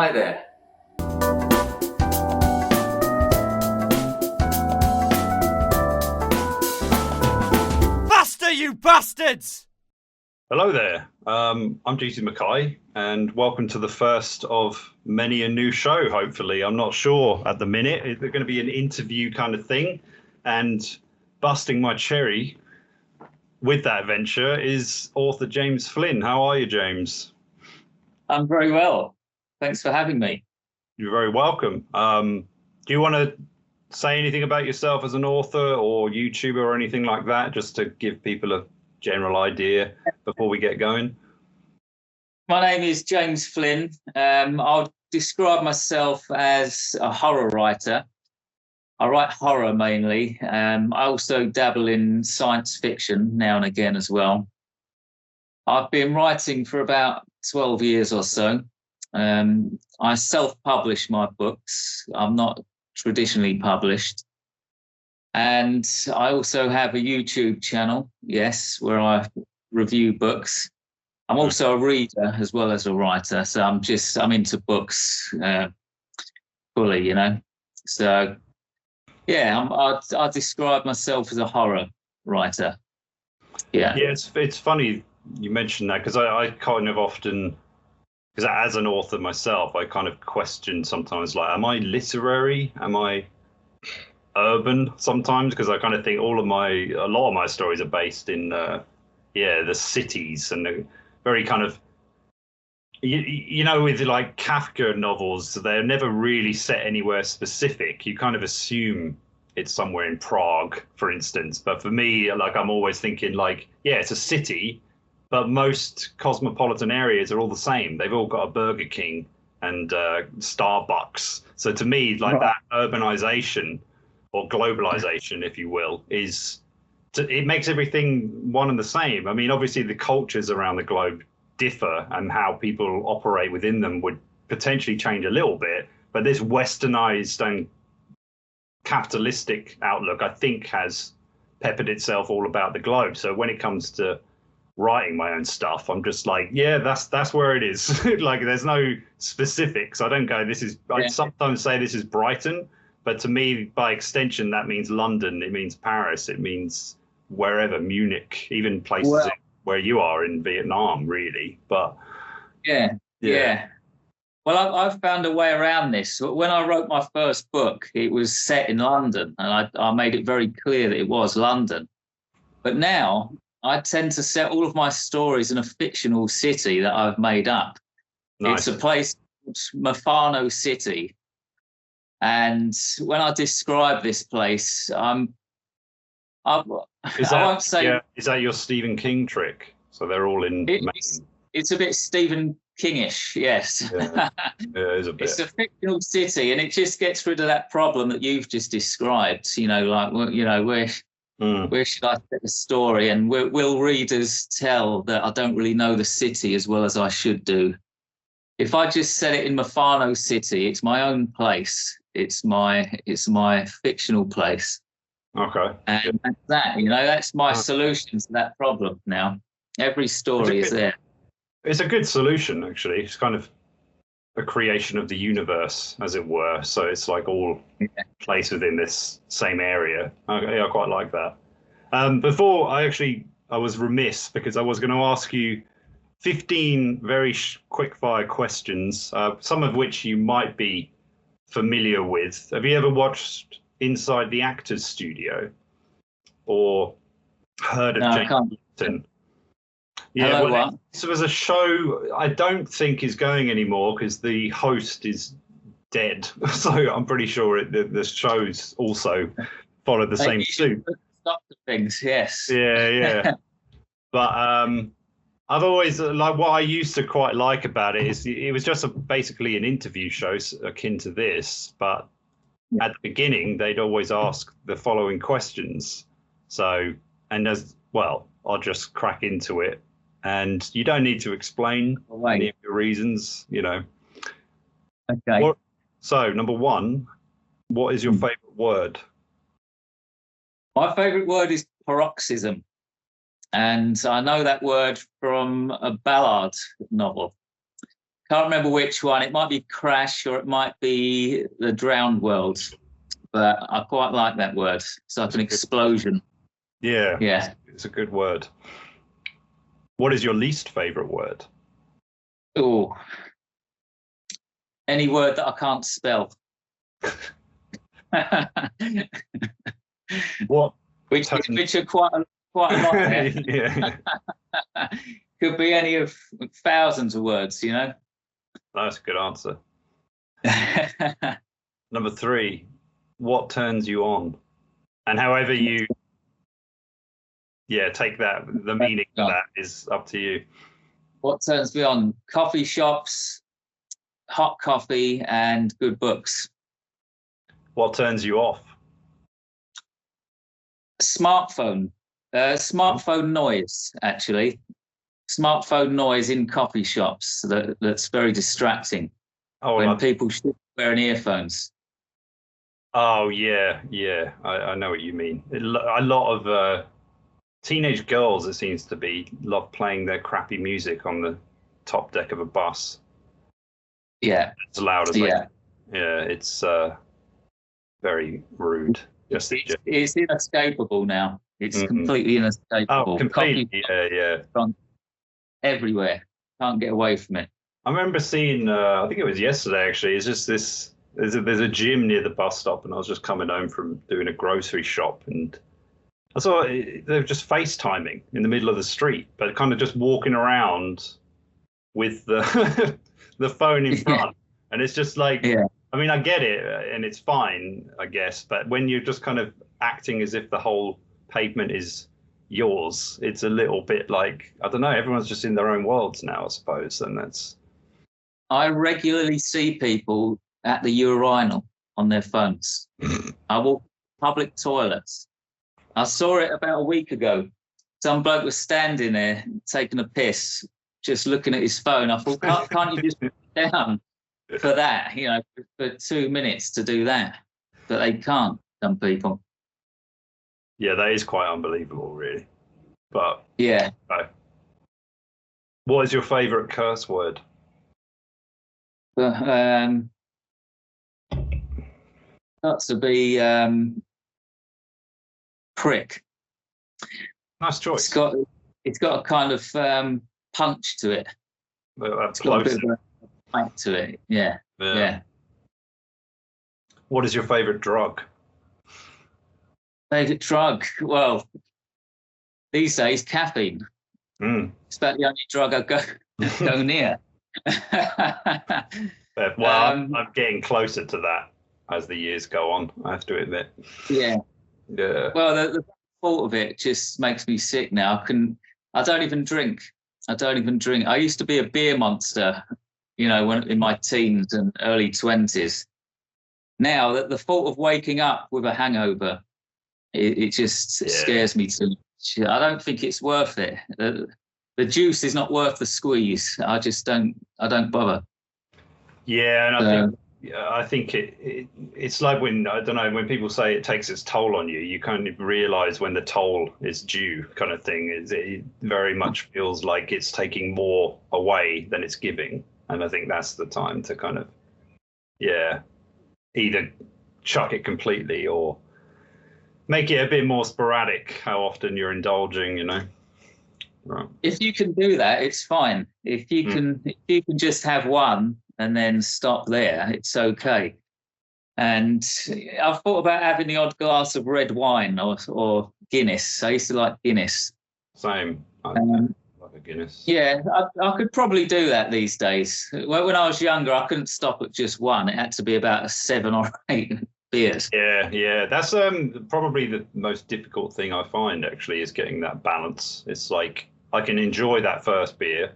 Hi there. Faster, you bastards! Hello there. I'm mckay, and welcome to the first of many a new show, hopefully. I'm not sure at the minute. It's going to be an interview kind of thing. And busting my cherry with that venture is author James Flynn. How are you, James? I'm very well. Thanks for having me. You're very welcome. Do you want to say anything about yourself as an author or YouTuber or anything like that, just to give people a general idea before we get going? My name is James Flynn. I'll describe myself as a horror writer. I write horror mainly. I also dabble in science fiction now and again as well. I've been writing for about 12 years or so. I self-publish my books. I'm not traditionally published. And I also have a YouTube channel, yes, where I review books. I'm also a reader as well as a writer. So I'm into books fully, you know. So yeah, I describe myself as a horror writer. Yeah. Yeah, it's funny you mentioned that, because I kind of often, because as an author myself, I kind of question sometimes, like, am I literary? Am I urban sometimes? Because I kind of think a lot of my stories are based in the cities, and very kind of, you know, with like Kafka novels, they're never really set anywhere specific. You kind of assume it's somewhere in Prague, for instance. But for me, like, I'm always thinking like, yeah, it's a city, but most cosmopolitan areas are all the same. They've all got a Burger King and Starbucks. So to me, like, that urbanization or globalization, if you will, it makes everything one and the same. I mean, obviously the cultures around the globe differ, and how people operate within them would potentially change a little bit. But this westernized and capitalistic outlook, I think, has peppered itself all about the globe. So when it comes to writing my own stuff, I'm just like, yeah, that's where it is. Like, there's no specifics. I don't go, I sometimes say this is Brighton, but to me, by extension, that means London, it means Paris, it means wherever, Munich, even places where you are in Vietnam, really. But yeah. Well, I've found a way around this. When I wrote my first book, it was set in London, and I made it very clear that it was London. But now I tend to set all of my stories in a fictional city that I've made up. Nice. It's a place called Mufano City. And when I describe this place, is that your Stephen King trick? So they're all in Maine. It's a bit Stephen Kingish, yes. Yeah, it is a bit. It's a fictional city, and it just gets rid of that problem that you've just described. You know, like, you know, where should I set the story? And will readers tell that I don't really know the city as well as I should do? If I just set it in Mufano City, it's my own place. It's my fictional place. Okay. And that's my solution to that problem now. Every story is there. It's a good solution, actually. It's kind of a creation of the universe, as it were. So it's like all placed within this same area. I quite like that. Before, I was remiss, because I was going to ask you 15 very quick-fire questions, some of which you might be familiar with. Have you ever watched Inside the Actors Studio or heard of James Lipton? Yeah, this was a show I don't think is going anymore, because the host is dead. So I'm pretty sure the shows also follow the same suit. Stop the things, yes. Yeah. But I've always, like, what I used to quite like about it is it was just basically an interview show akin to this, but at the beginning they'd always ask the following questions. So, and as well, I'll just crack into it, and you don't need to explain any of your reasons, you know. Okay. So, number one, what is your favorite word? My favorite word is paroxysm. And I know that word from a Ballard novel. Can't remember which one. It might be Crash or it might be The Drowned World. But I quite like that word. It's like an explosion. Yeah. Yeah. It's a good word. What is your least favorite word? Oh, any word that I can't spell. What? Which are quite a lot there. Yeah. Could be any of thousands of words, you know. That's a good answer. Number 3, what turns you on? And however you, take that, the meaning of that is up to you. What turns me on? Coffee shops, hot coffee, and good books. What turns you off? Smartphone noise, actually. Smartphone noise in coffee shops that's very distracting. Oh, when people should be wearing earphones. Oh, yeah. I know what you mean. A lot of teenage girls, it seems to be, love playing their crappy music on the top deck of a bus. Yeah. As loud as they can. Yeah, it's very rude. It's inescapable now. It's completely inescapable. Oh, completely. Yeah. Everywhere. Can't get away from it. I remember seeing, I think it was yesterday actually, it's just this, there's a gym near the bus stop, and I was just coming home from doing a grocery shop, and I saw they were just FaceTiming in the middle of the street, but kind of just walking around with the the phone in front. And it's just like, I mean, I get it, and it's fine, I guess, but when you're just kind of acting as if the whole pavement is yours, it's a little bit like, I don't know, everyone's just in their own worlds now, I suppose, and that's... I regularly see people at the urinal on their phones. I walk public toilets. I saw it about a week ago. Some bloke was standing there taking a piss, just looking at his phone. I thought, can't you just put it down for that, you know, for 2 minutes to do that? But they can't, some people. Yeah, that is quite unbelievable, really. But yeah. What is your favourite curse word? Got to be prick. Nice choice. It's got a kind of punch to it. It's got a bit of a bite to it. Yeah. What is your favourite drug? Favourite drug? Well, these days, caffeine. It's about the only drug I go near. Well, I'm getting closer to that as the years go on, I have to admit. Yeah. Well, the thought of it just makes me sick now. I don't even drink. I used to be a beer monster, you know, when in my teens and early 20s. Now that the thought of waking up with a hangover, it just scares me too much. I don't think it's worth it. The juice is not worth the squeeze. I don't bother. Yeah, and I think it's like when, I don't know, when people say it takes its toll on you, you kind of realize when the toll is due, kind of thing. It very much feels like it's taking more away than it's giving. And I think that's the time to kind of, either chuck it completely or make it a bit more sporadic how often you're indulging, you know. Right. If you can do that, it's fine. If you can just have one and then stop there, it's okay. And I've thought about having the odd glass of red wine or Guinness. I used to like Guinness. Same. I like a Guinness. Yeah, I could probably do that these days. When I was younger, I couldn't stop at just one. It had to be about 7 or 8 beers. Yeah. That's probably the most difficult thing I find, actually, is getting that balance. It's like I can enjoy that first beer,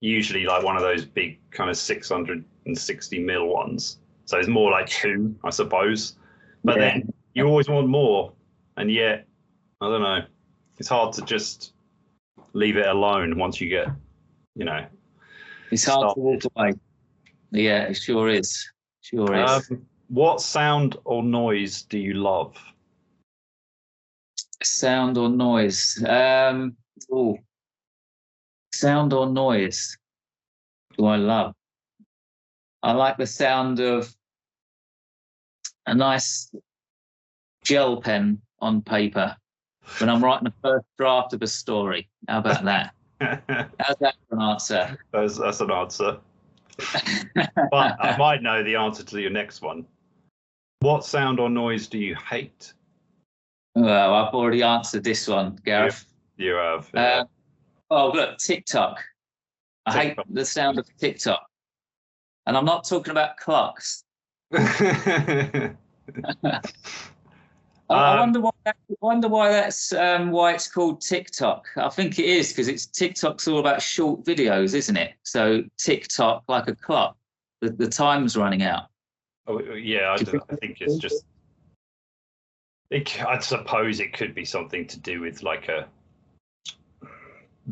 usually like one of those big kind of 660 ml ones. So it's more like 2, I suppose. But then you always want more. And yet, I don't know, it's hard to just leave it alone once you get, you know. It's hard to walk away. Yeah, it sure is. What sound or noise do you love? Sound or noise? Sound or noise do I love? I like the sound of a nice gel pen on paper when I'm writing the first draft of a story. How about that? How's that for an answer? That's an answer. But I might know the answer to your next one. What sound or noise do you hate? Well, I've already answered this one, Gareth. You have. Yeah. Oh, look, TikTok. I hate the sound of TikTok. And I'm not talking about clocks. I wonder why that's why it's called TikTok. I think it is because TikTok's all about short videos, isn't it? So TikTok like a clock. The time's running out. Oh, yeah, I think it's just. I suppose it could be something to do with like a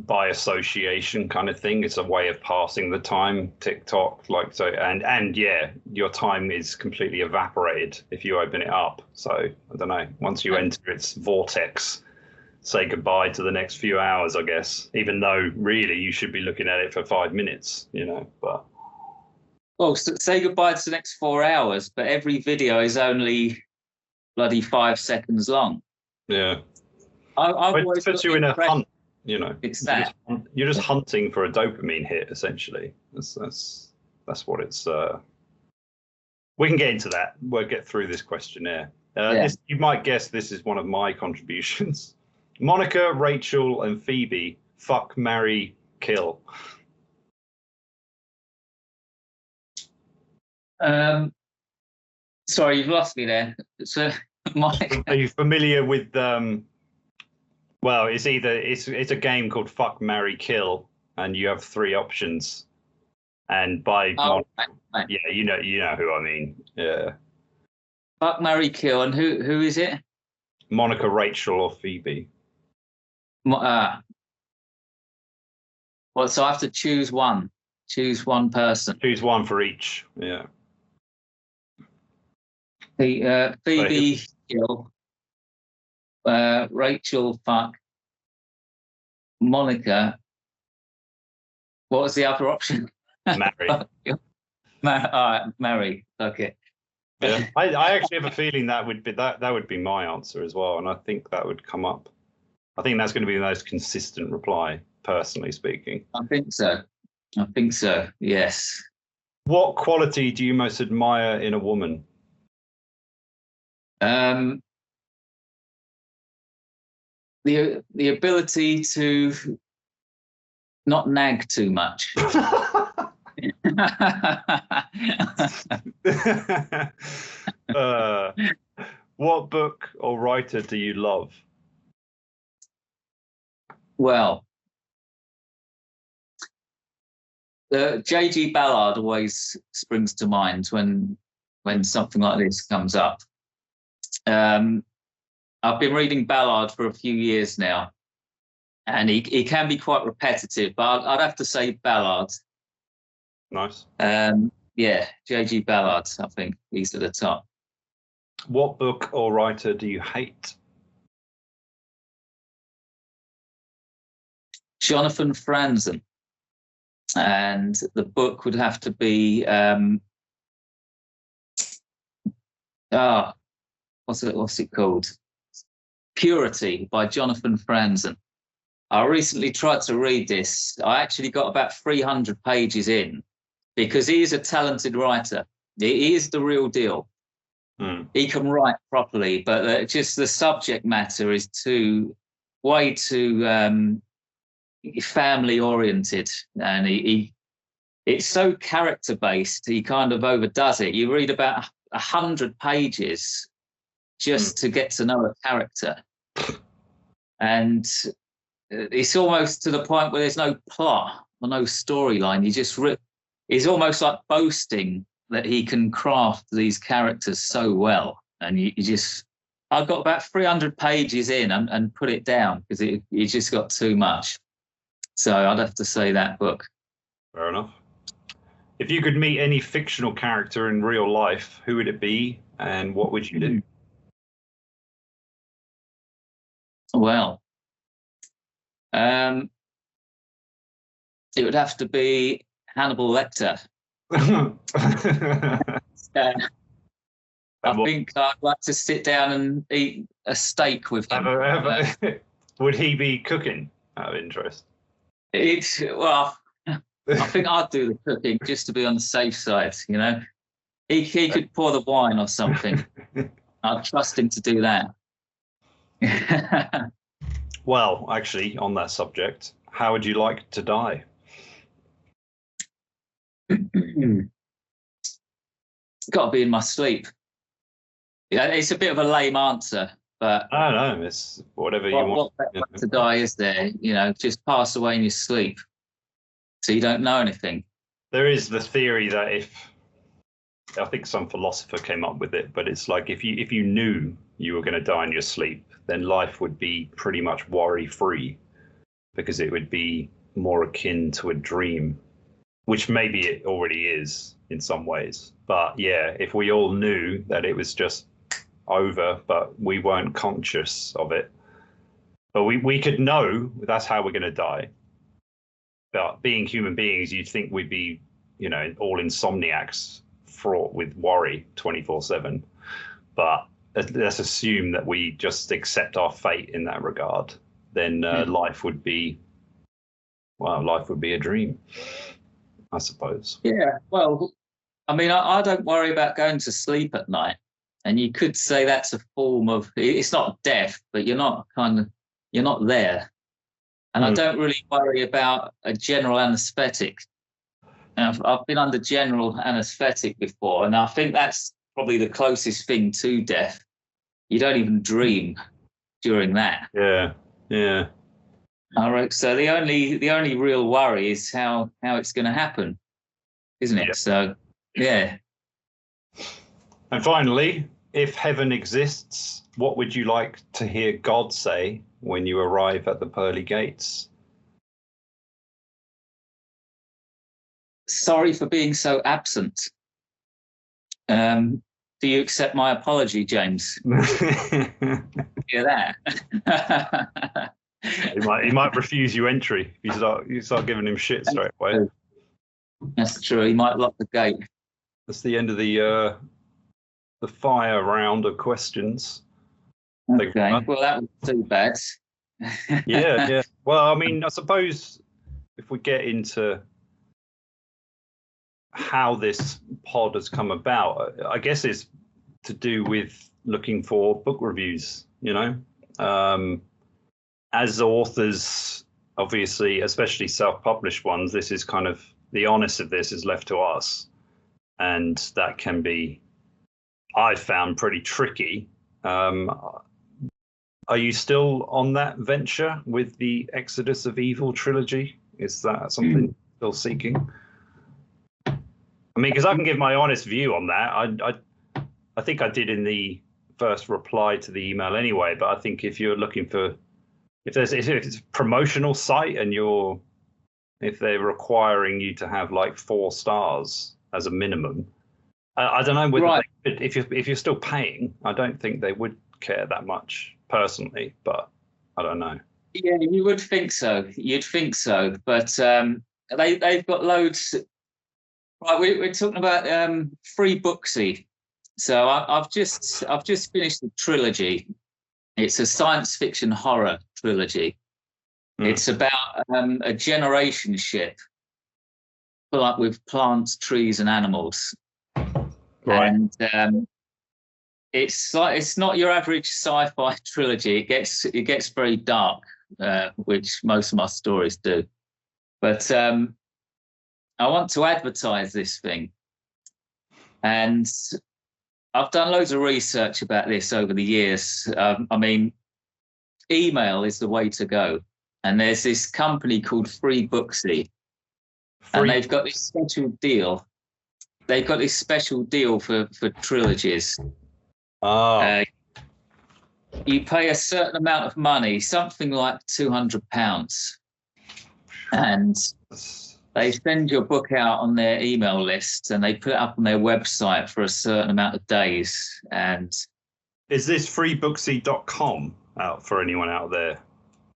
by association kind of thing. It's a way of passing the time, TikTok, like so, and yeah, your time is completely evaporated if you open it up. So I don't know. Once you enter its vortex, say goodbye to the next few hours, I guess. Even though really you should be looking at it for 5 minutes, you know. But well, say goodbye to the next 4 hours, but every video is only bloody 5 seconds long. Yeah, I've always puts you in a hunt. You know, you're just hunting for a dopamine hit, essentially. That's what it's. We can get into that. We'll get through this questionnaire. You might guess this is one of my contributions. Monica, Rachel, and Phoebe. Fuck, marry, kill. Sorry, you've lost me there. So, are you familiar with Well, it's a game called Fuck, Marry, Kill, and you have 3 options. And by right. yeah, you know who I mean. Yeah. Fuck, marry, kill, and who is it? Monica, Rachel, or Phoebe. Well, so I have to choose one. Choose one person. Choose one for each. Yeah. Phoebe, kill. Rachel, fuck. Monica. What was the other option? Marry. All right, marry. Okay. Yeah, I actually have a feeling that would be my answer as well, and I think that would come up. I think that's going to be the most consistent reply, personally speaking. I think so. Yes. What quality do you most admire in a woman? The ability to not nag too much. What book or writer do you love? Well, J.G. Ballard always springs to mind when something like this comes up. I've been reading Ballard for a few years now, and he can be quite repetitive, but I'd have to say Ballard. Nice. Yeah, J.G. Ballard, I think he's at the top. What book or writer do you hate? Jonathan Franzen. And the book would have to be what's it called? Purity by Jonathan Franzen. I recently tried to read this. I actually got about 300 pages in because he is a talented writer. He is the real deal. He can write properly, but just the subject matter is way too family oriented, and it's so character based. He kind of overdoes it. You read about 100 pages just to get to know a character, and it's almost to the point where there's no plot or no storyline. He's almost like boasting that he can craft these characters so well, and I got about 300 pages in and put it down because it just got too much. So I'd have to say that book. Fair enough. If you could meet any fictional character in real life, who would it be and what would you do? Well, it would have to be Hannibal Lecter I think I'd like to sit down and eat a steak with him. Would he be cooking out of interest? Well, I think I'd do the cooking just to be on the safe side, you know. He could pour the wine or something. I'd trust him to do that. Well, actually, on that subject, how would you like to die? Got to be in my sleep. Yeah, it's a bit of a lame answer, but I don't know. It's whatever you want. What better way to die is there? You know, just pass away in your sleep, so you don't know anything. There is the theory that I think some philosopher came up with it, but it's like if you knew you were going to die in your sleep, then life would be pretty much worry-free, because it would be more akin to a dream, which maybe it already is in some ways. But yeah, if we all knew that it was just over, but we weren't conscious of it, but we could know that's how we're going to die. But being human beings, you'd think we'd be, you know, all insomniacs, fraught with worry 24/7. But let's assume that we just accept our fate in that regard. Then life would be a dream, I suppose. Yeah, well, I mean, I don't worry about going to sleep at night. And you could say that's a form of, it's not death, but you're not there. And I don't really worry about a general anesthetic. I've been under general anesthetic before, and I think that's probably the closest thing to death. You don't even dream during that. Yeah. All right. So the only real worry is how it's going to happen, isn't it? Yeah. So, yeah. And finally, if heaven exists, what would you like to hear God say when you arrive at the pearly gates? Sorry for being so absent. Do you accept my apology, James? Hear that? He might refuse you entry. You start giving him shit straight away. That's true. He might lock the gate. That's the end of the fire round of questions. Okay. Well, that was too bad. Yeah. Well, I mean, I suppose if we get into how this pod has come about, I guess it's to do with looking for book reviews, you know. As authors, obviously, especially self-published ones, this is kind of the onus of this is left to us. And that can be, I've found, pretty tricky. Are you still on that venture with the Exodus of Evil trilogy? Is that something you're still seeking? I mean, because I can give my honest view on that. I think I did in the first reply to the email anyway, but I think if you're looking for, if it's a promotional site and if they're requiring you to have like 4 stars as a minimum, I don't know whether if you're still paying, I don't think they would care that much personally, but I don't know. Yeah, you would think so. You'd think so, but they've got loads. Right, we're talking about Free Booksy. So I've just finished the trilogy. It's a science fiction horror trilogy. It's about a generation ship, like with plants, trees, and animals. Right. And it's not your average sci-fi trilogy. It gets very dark, which most of my stories do. But I want to advertise this thing, and I've done loads of research about this over the years. I mean, email is the way to go. And there's this company called Free Booksy, and they've got this special deal. They've got this special deal for trilogies. Oh. You pay a certain amount of money, something like £200, and they send your book out on their email list, and they put it up on their website for a certain amount of days. And is this freebooksy.com out for anyone out there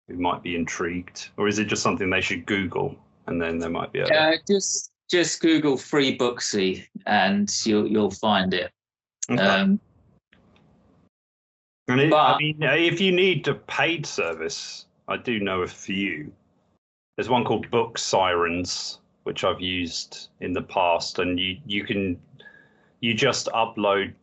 who might be intrigued, or is it just something they should Google and then there might be just just Google Free Booksy and you'll find it. Okay. And but- I mean, if you need a paid service, I do know a few. There's one called Book Sirens, which I've used in the past, and you just upload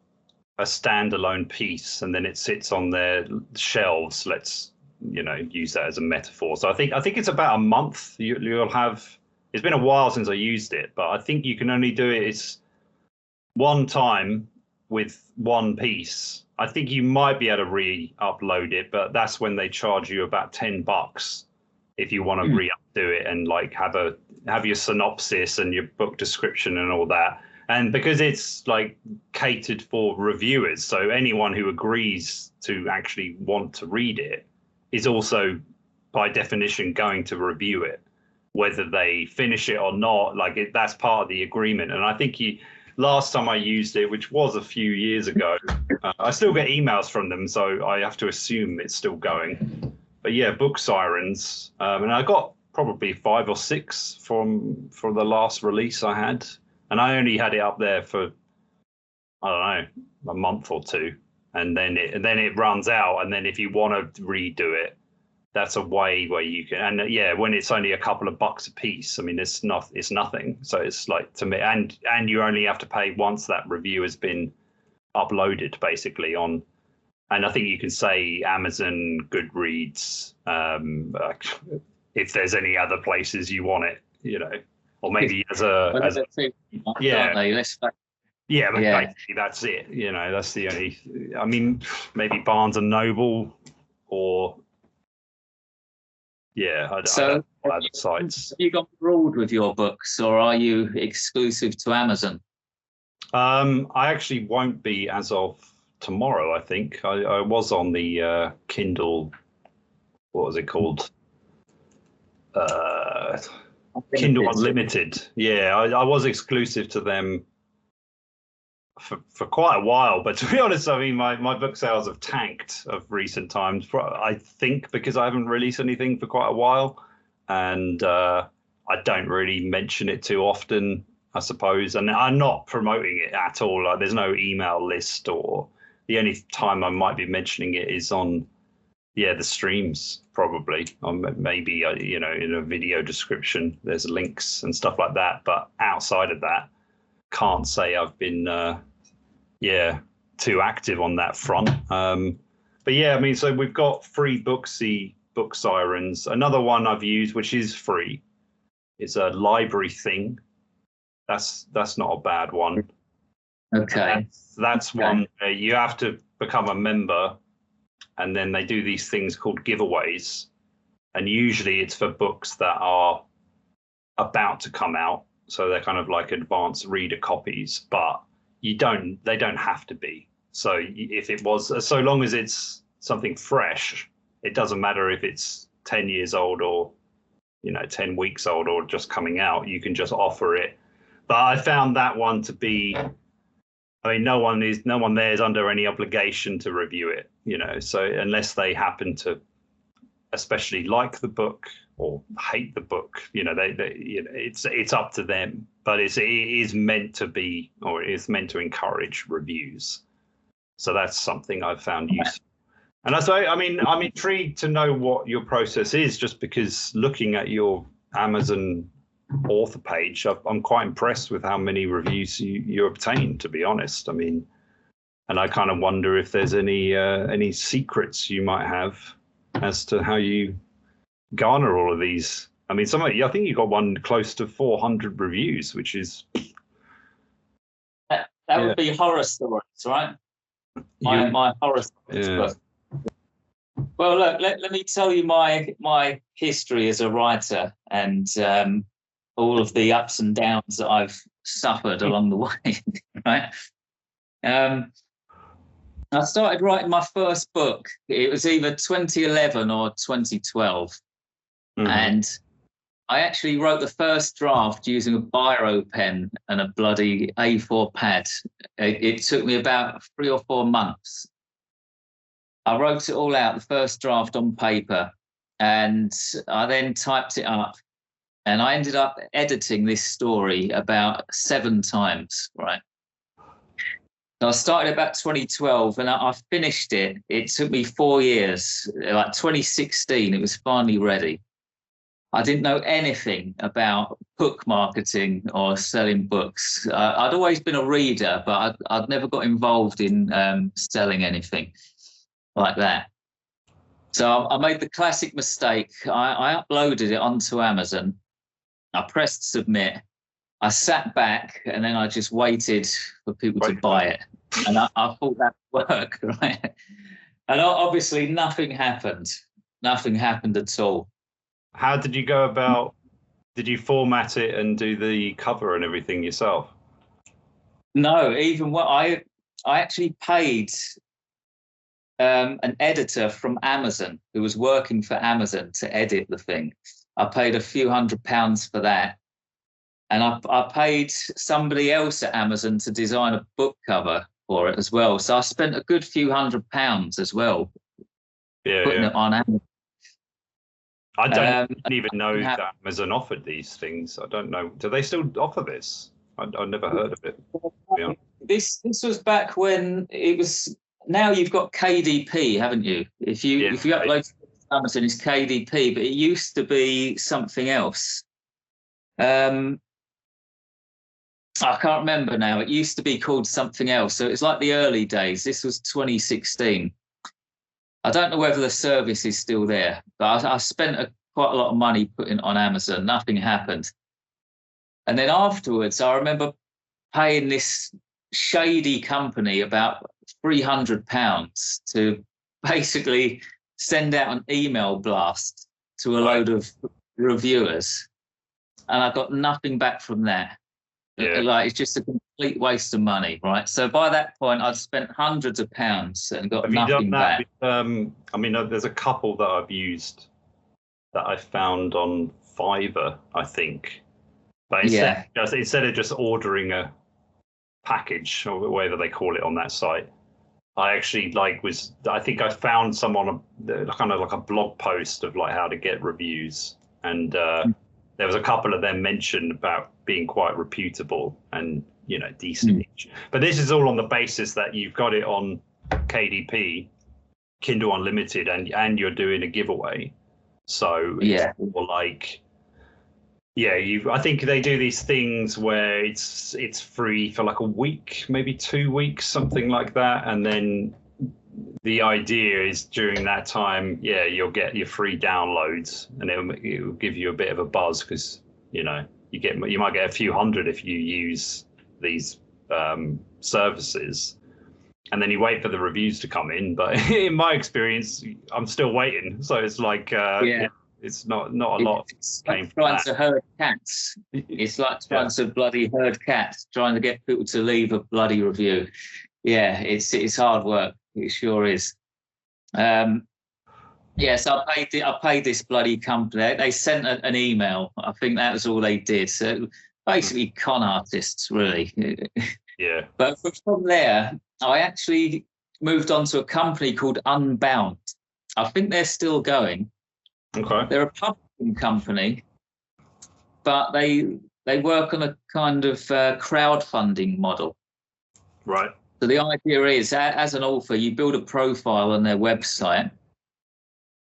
a standalone piece, and then it sits on their shelves. Let's use that as a metaphor. So I think it's about a month. You'll have. It's been a while since I used it, but I think you can only do it. It's one time with one piece. I think you might be able to re-upload it, but that's when they charge you about $10 if you want to re-do it and like have your synopsis and your book description and all that. And because it's like catered for reviewers, so anyone who agrees to actually want to read it is also by definition going to review it, whether they finish it or not. Like that's part of the agreement. And I think last time I used it, which was a few years ago, I still get emails from them, so I have to assume it's still going. But yeah, Book Sirens, and I got probably 5 or 6 from the last release I had, and I only had it up there for I don't know, a month or two, and then it runs out, and then if you want to redo it, that's a way where you can. And yeah, when it's only a couple of bucks a piece, I mean, it's nothing. So it's like, to me, and you only have to pay once that review has been uploaded, basically, on. And I think you can say Amazon, Goodreads, if there's any other places you want it, or maybe as a yeah. Yeah, but basically that's it. That's the only. I mean, maybe Barnes and Noble, or yeah. I don't know other sites. Have you gone broad with your books, or are you exclusive to Amazon? I actually won't be as of tomorrow. I think I was on the Kindle. What was it called? Kindle Unlimited. Yeah, I was exclusive to them for quite a while, but to be honest, I mean, my book sales have tanked of recent times, I think because I haven't released anything for quite a while, and I don't really mention it too often, I suppose, and I'm not promoting it at all. Like, there's no email list, or the only time I might be mentioning it is on the streams, probably, or maybe in a video description there's links and stuff like that, but outside of that, can't say I've been too active on that front. But yeah, I mean, so we've got Free Booksy, Book Sirens. Another one I've used, which is free, is a Library Thing. That's not a bad one. Okay. That's one where you have to become a member, and then they do these things called giveaways, and usually it's for books that are about to come out. So they're kind of like advanced reader copies, but they don't have to be. So if it was, so long as it's something fresh, it doesn't matter if it's 10 years old or 10 weeks old or just coming out, you can just offer it. But I found that one to be, I mean, no one there is under any obligation to review it, so unless they happen to especially like the book or hate the book, it's up to them. But it is meant to be, or it is meant to encourage reviews. So that's something I've found useful. And I'm intrigued to know what your process is, just because looking at your Amazon author page, I'm quite impressed with how many reviews you obtain, to be honest. I mean, and I kind of wonder if there's any secrets you might have as to how you garner all of these. I mean, I think you got one close to 400 reviews, which is that would be horror stories, right? My horror stories book. Well, look, let me tell you my history as a writer, and all of the ups and downs that I've suffered along the way. Right. I started writing my first book. It was either 2011 or 2012. Mm-hmm. And I actually wrote the first draft using a biro pen and a bloody A4 pad. It took me about 3 or 4 months. I wrote it all out, the first draft on paper, and I then typed it up. And I ended up editing this story about 7 times, right? I started about 2012 and I finished it. It took me 4 years. Like 2016, it was finally ready. I didn't know anything about book marketing or selling books. I'd always been a reader, but I'd never got involved in selling anything like that. So I made the classic mistake. I uploaded it onto Amazon. I pressed submit. I sat back and then I just waited for people to buy it. And I thought that would work, right? And obviously nothing happened. Nothing happened at all. How did you go about, did you format it and do the cover and everything yourself? No, even what I actually paid an editor from Amazon who was working for Amazon to edit the thing. I paid a few £100 for that. And I paid somebody else at Amazon to design a book cover for it as well. So I spent a good few £100 as well putting it on Amazon. I didn't even know that Amazon offered these things. I don't know. Do they still offer this? I've never heard of it. Yeah. This was back when it was. Now you've got KDP, haven't you? If you upload to Amazon, it's KDP, but it used to be something else. I can't remember now. It used to be called something else. So it's like the early days. This was 2016. I don't know whether the service is still there, but I spent quite a lot of money putting it on Amazon. Nothing happened. And then afterwards, I remember paying this shady company about £300 to basically send out an email blast to a load of reviewers. And I got nothing back from that. Yeah. Like, it's just a complete waste of money, right? So by that point, I'd spent hundreds of pounds and got nothing back. I mean, there's a couple that I've used that I found on Fiverr, I think. But instead of just ordering a package, or whatever they call it on that site, I actually I think I found someone kind of like a blog post of like how to get reviews, and there was a couple of them mentioned about being quite reputable and, you know, decent. But this is all on the basis that you've got it on KDP, Kindle Unlimited, and you're doing a giveaway. So it's more like, I think they do these things where it's free for like a week, maybe 2 weeks, something like that, and then the idea is during that time, you'll get your free downloads, and it will give you a bit of a buzz because, you know, you might get a few hundred if you use these services, and then you wait for the reviews to come in. But in my experience, I'm still waiting. So it's like, it's not a lot. It's like trying to herd cats. It's like trying to bloody herd cats, trying to get people to leave a bloody review. Yeah, it's hard work. It sure is. So I paid this bloody company. They sent an email. I think that was all they did. So basically, con artists, really. Yeah. But from there, I actually moved on to a company called Unbound. I think they're still going. Okay. They're a publishing company, but they work on a kind of crowdfunding model. Right. So the idea is, as an author, you build a profile on their website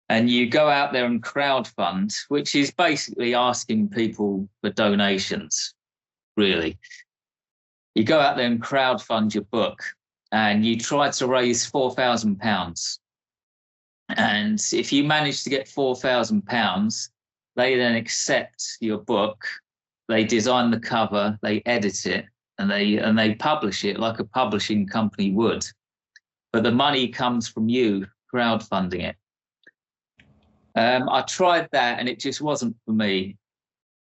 and you go out there and crowdfund, which is basically asking people for donations, really. You go out there and crowdfund your book and you try to raise £4,000. And if you manage to get £4,000, they then accept your book, they design the cover, they edit it, and they publish it like a publishing company would. But the money comes from you crowdfunding it. I tried that and it just wasn't for me.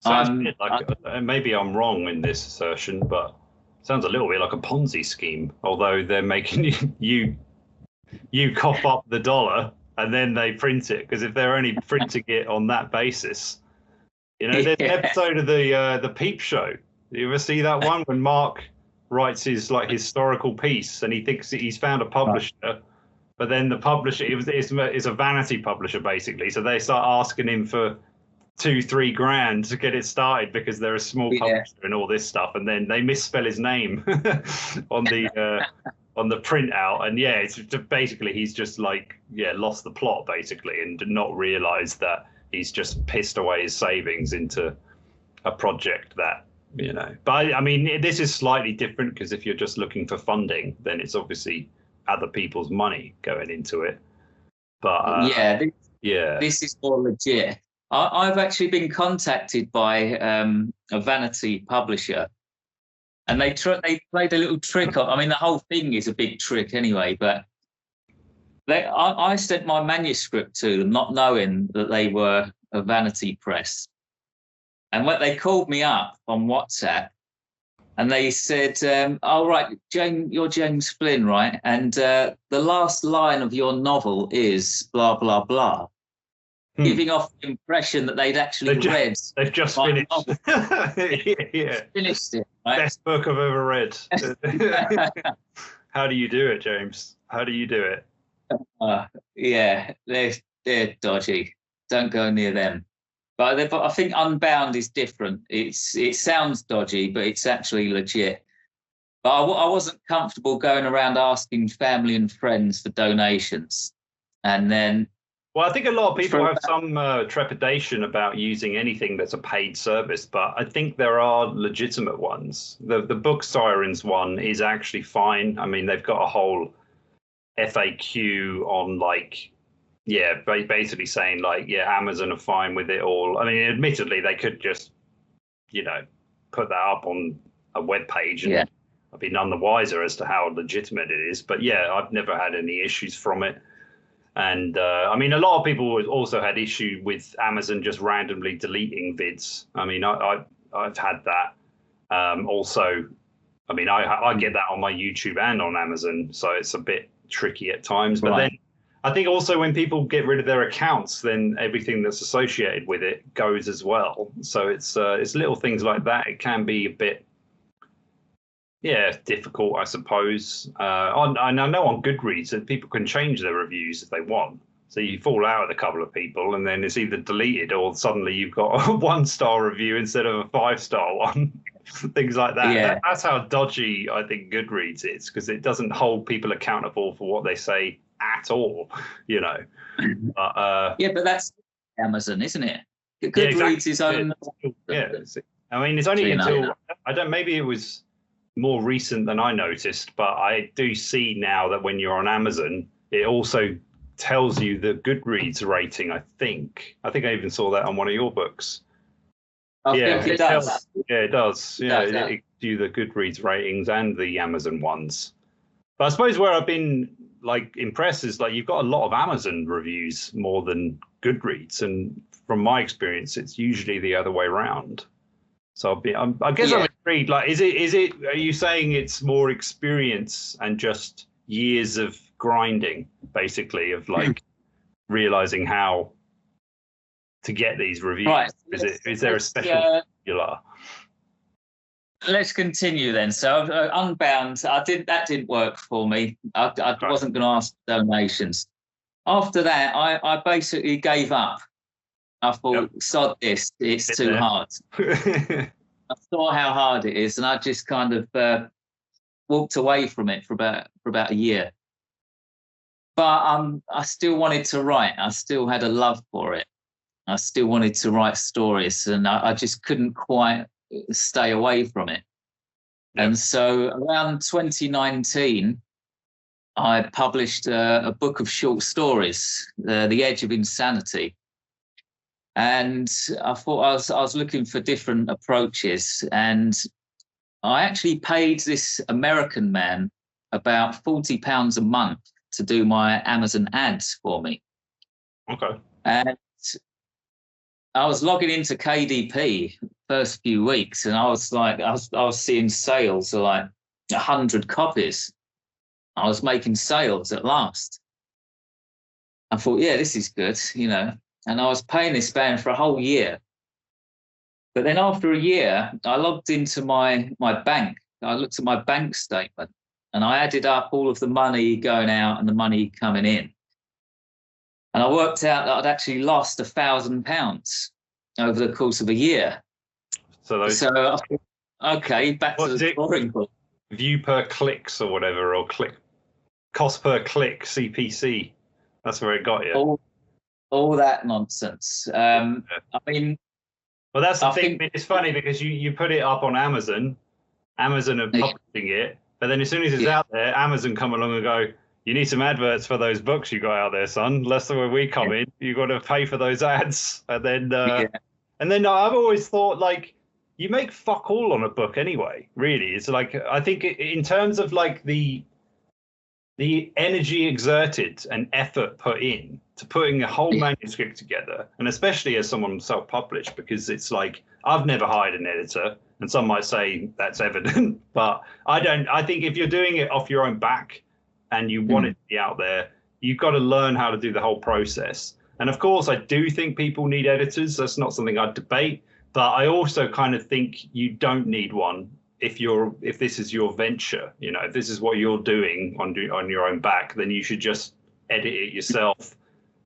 Sounds a bit like, maybe I'm wrong in this assertion, but sounds a little bit like a Ponzi scheme, although they're making you cough up the dollar and then they print it, because if they're only printing it on that basis, you know, there's an episode of the Peep Show. You ever see that one when Mark writes his like historical piece and he thinks that he's found a publisher, but then the publisher is a vanity publisher basically. So they start asking him for 2-3 grand to get it started because they're a small publisher and all this stuff, and then they misspell his name on the printout, and it's basically he's just like lost the plot basically, and did not realize that he's just pissed away his savings into a project that But I mean, this is slightly different because if you're just looking for funding, then it's obviously other people's money going into it. But this is more legit. I've actually been contacted by a vanity publisher, and they played a little trick. I mean, the whole thing is a big trick anyway. But I sent my manuscript to them, not knowing that they were a vanity press. And when they called me up on WhatsApp, and they said, "Oh, right, you're James Flynn, right? And the last line of your novel is blah blah blah." Giving off the impression that they'd actually read. They've just finished. Finished it. Right? Best book I've ever read. How do you do it, James? How do you do it? They're dodgy. Don't go near them. But I think Unbound is different. It sounds dodgy, but it's actually legit. But I wasn't comfortable going around asking family and friends for donations, and then. Well, I think a lot of people have some trepidation about using anything that's a paid service, but I think there are legitimate ones. The Book Sirens one is actually fine. I mean, they've got a whole FAQ on basically saying Amazon are fine with it all. I mean, admittedly, they could just, put that up on a web page and I'd be none the wiser as to how legitimate it is. But I've never had any issues from it. And I mean, a lot of people also had issue with Amazon just randomly deleting vids. I mean, I've had that. Also, I mean, I get that on my YouTube and on Amazon, so it's a bit tricky at times. But then I think also when people get rid of their accounts, then everything that's associated with it goes as well. So it's little things like that. It can be a bit. Difficult, I suppose. I know on Goodreads that people can change their reviews if they want. So you fall out with a couple of people, and then it's either deleted or suddenly you've got a 1-star review instead of a 5-star one. Things like that. Yeah. That's how dodgy I think Goodreads is, because it doesn't hold people accountable for what they say at all. But that's Amazon, isn't it? Goodreads is own. I mean, it's only until maybe it was more recent than I noticed, but I do see now that when you're on Amazon, it also tells you the Goodreads rating. I think I even saw that on one of your books. I think it does. It does. It gives you the Goodreads ratings and the Amazon ones. But I suppose where I've been impressed is you've got a lot of Amazon reviews more than Goodreads, and from my experience, it's usually the other way around. So I guess I'm intrigued. Is it? Are you saying it's more experience and just years of grinding, basically, of realizing how to get these reviews? Right. Is there a special formula? Let's continue then. So Unbound, that didn't work for me. I wasn't going to ask donations. After that, I basically gave up. I thought, sod this, it's too hard. I saw how hard it is, and I just kind of walked away from it for about a year. But I still wanted to write. I still had a love for it. I still wanted to write stories, and I just couldn't quite stay away from it. Yeah. And so around 2019, I published a book of short stories, The Edge of Insanity. And I thought I was looking for different approaches, and I actually paid this American man about £40 a month to do my Amazon ads for me. Okay. And I was logging into KDP first few weeks, and I was seeing sales of 100 copies. I was making sales at last. I thought, this is good, And I was paying this man for a whole year. But then after a year, I logged into my bank. I looked at my bank statement, and I added up all of the money going out and the money coming in. And I worked out that I'd actually lost £1,000. over the course of a year. So those, okay, back to the drawing board. View per clicks or whatever, or cost per click, CPC. That's where it got you. All that nonsense. I mean, well, that's the thing. It's funny because you put it up on Amazon are publishing it, but then as soon as it's out there, Amazon come along and go, you need some adverts for those books you got out there, son. Less than when we come in, you got to pay for those ads. And then I've always thought, like, you make fuck all on a book anyway, really. It's like, I think in terms of like the energy exerted and effort put in to putting a whole manuscript together, and especially as someone self-published, because it's like, I've never hired an editor, and some might say that's evident, but I think if you're doing it off your own back and you want it to be out there, you've got to learn how to do the whole process. And of course, I do think people need editors. That's not something I'd debate. But I also kind of think you don't need one if this is your venture. You know, if this is what you're doing on your own back, then you should just edit it yourself,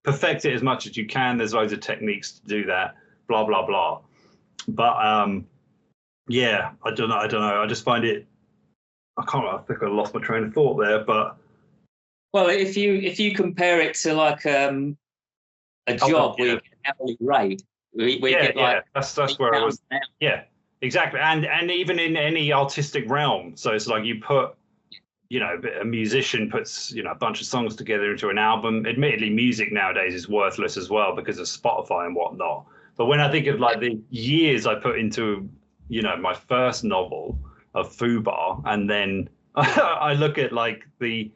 perfect it as much as you can. There's loads of techniques to do that, blah, blah, blah. But yeah, I don't know. I just find it, I think I lost my train of thought there, but. Well, if you compare it to like a job where you get an hourly rate, that's where I was. Yeah, exactly. And even in any artistic realm, so it's like you put, you know, a musician puts, you know, a bunch of songs together into an album. Admittedly, music nowadays is worthless as well because of Spotify and whatnot. But when I think of like the years I put into, you know, my first novel of Fubar, and then I look at like the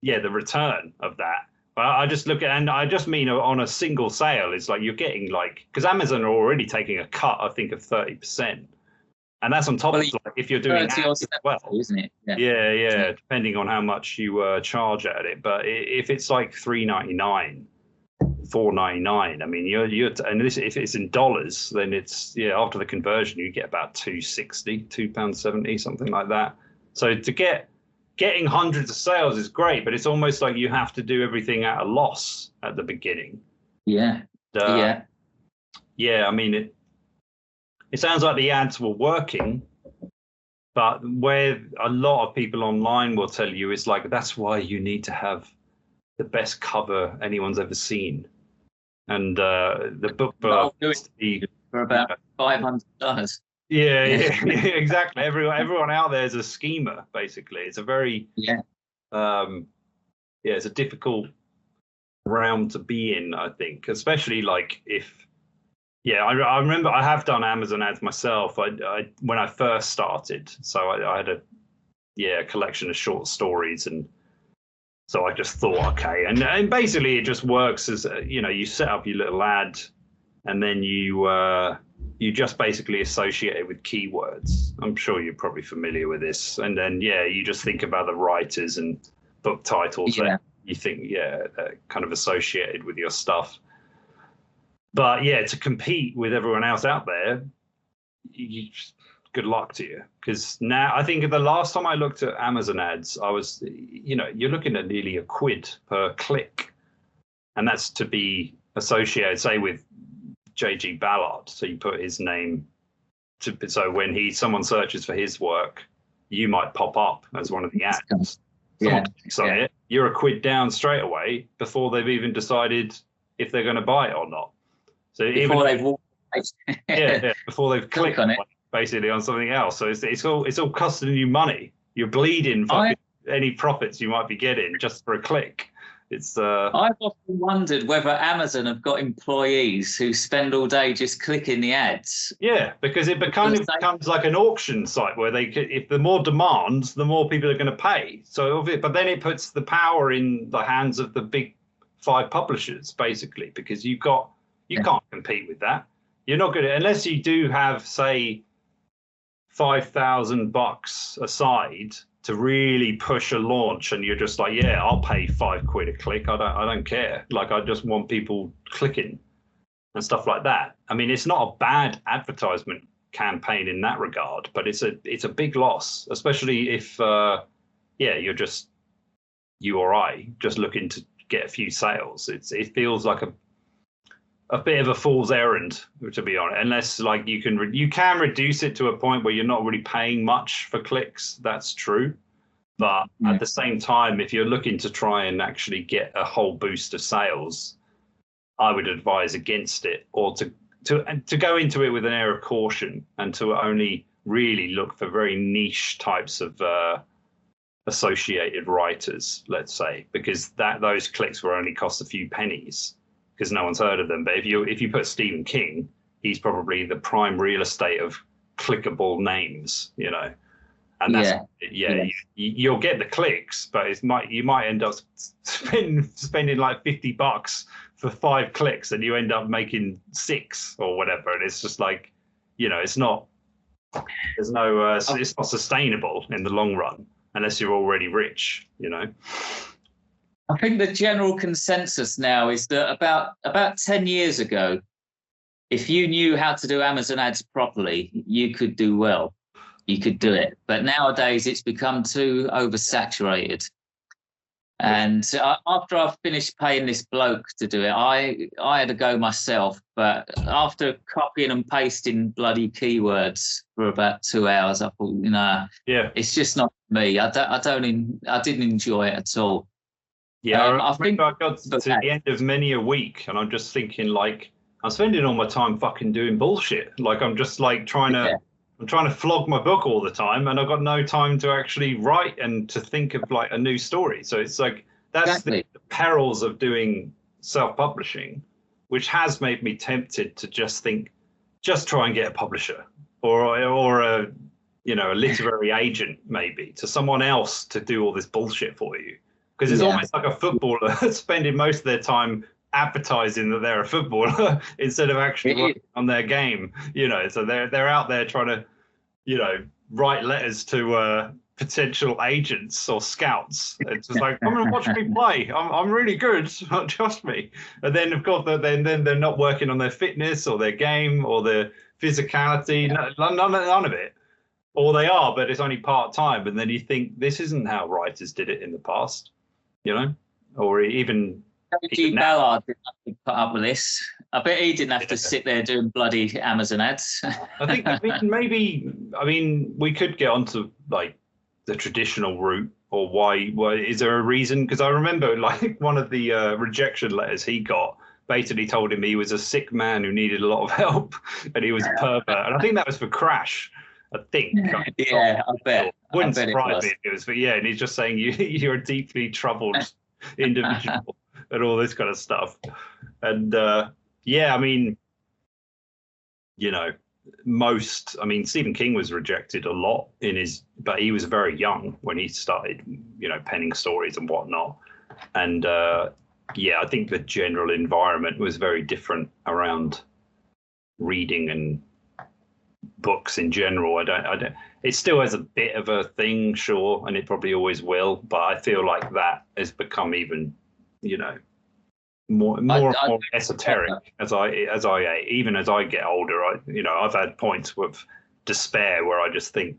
return of that. I just look at, and I just mean on a single sale, it's like you're getting like, because Amazon are already taking a cut, I think, of 30%. And that's on top of like, if you're doing ads as well, isn't it? Yeah, depending on how much you charge at it. But if it's like $3.99, $4.99, I mean, you're and this, if it's in dollars, then it's after the conversion you get about £2.60, £2.70, something like that. So to getting hundreds of sales is great, but it's almost like you have to do everything at a loss at the beginning. Yeah. I mean, it sounds like the ads were working, but where a lot of people online will tell you is like, that's why you need to have the best cover anyone's ever seen. And the book for about $500. Yeah, exactly. Everyone out there is a schemer, basically. It's a very it's a difficult realm to be in, I think, especially like if I remember I have done Amazon ads myself. I when I first started, so I had a collection of short stories, and so I just thought, okay, and basically it just works as you set up your little ad, and then you just basically associate it with keywords. I'm sure you're probably familiar with this. And then, you just think about the writers and book titles that you think, kind of associated with your stuff. But to compete with everyone else out there, good luck to you. Because now I think the last time I looked at Amazon ads, I was, you're looking at nearly £1 per click. And that's to be associated, say, with J.G. Ballard, so you put his name so when someone searches for his work, you might pop up as one of the ads. Someone clicks on it, you're £1 down straight away before they've even decided if they're going to buy it or not. So before they've clicked on it, basically on something else. So it's all costing you money. You're bleeding any profits you might be getting just for a click. I've often wondered whether Amazon have got employees who spend all day just clicking the ads. Yeah, because it becomes like an auction site where if the more demand, the more people are going to pay. But then it puts the power in the hands of the big 5 publishers, basically, because you can't compete with that. You're not going to, unless you do have, say, $5,000 aside to really push a launch, and you're just like, I'll pay £5 a click. I don't care. Like, I just want people clicking and stuff like that. I mean, it's not a bad advertisement campaign in that regard, but it's a big loss, especially if you're just you or I just looking to get a few sales. It feels like a bit of a fool's errand, to be honest. Unless like you can reduce it to a point where you're not really paying much for clicks. That's true. But at the same time, if you're looking to try and actually get a whole boost of sales, I would advise against it, or to go into it with an air of caution and to only really look for very niche types of associated writers, let's say, because those clicks will only cost a few pennies because no one's heard of them. But if you put Stephen King, he's probably the prime real estate of clickable names, you know. And that's you'll get the clicks, but you might end up spending like $50 for 5 clicks, and you end up making 6 or whatever. And it's just like, you know, it's not sustainable in the long run unless you're already rich, you know. I think the general consensus now is that about 10 years ago, if you knew how to do Amazon ads properly, you could do well. You could do it. But nowadays it's become too oversaturated. And after I've finished paying this bloke to do it, I had to go myself. But after copying and pasting bloody keywords for about 2 hours, I thought, you know, it's just not me. I didn't enjoy it at all. Yeah, I think I got to the end of many a week, and I'm just thinking, like, I'm spending all my time fucking doing bullshit. Like, I'm just like trying to flog my book all the time, and I've got no time to actually write and to think of like a new story. So it's like that's the perils of doing self-publishing, which has made me tempted to just try and get a publisher or a a literary agent, maybe, to someone else to do all this bullshit for you. Because it's almost like a footballer spending most of their time advertising that they're a footballer instead of actually working on their game, you know. So they're out there trying to, you know, write letters to potential agents or scouts. It's just like, come and watch me play. I'm really good. Trust me. And then of course then they're not working on their fitness or their game or their physicality. None of it. Or they are, but it's only part time. And then you think this isn't how writers did it in the past, you know, or even. Ballard didn't have to put up with this. I bet he didn't have to sit there doing bloody Amazon ads. I think we could get onto like the traditional route, or why is there a reason? Because I remember like one of the rejection letters he got basically told him he was a sick man who needed a lot of help and he was a pervert. And I think that was for Crash. I think. I bet. Wouldn't surprise me if it was, but yeah, and he's just saying you're a deeply troubled individual. And all this kind of stuff. And I mean, you know, Stephen King was rejected a lot but he was very young when he started, you know, penning stories and whatnot. And I think the general environment was very different around reading and books in general. I don't it still has a bit of a thing, sure, and it probably always will, but I feel like that has become even, you know, more esoteric as I get older. I've had points with despair where I just think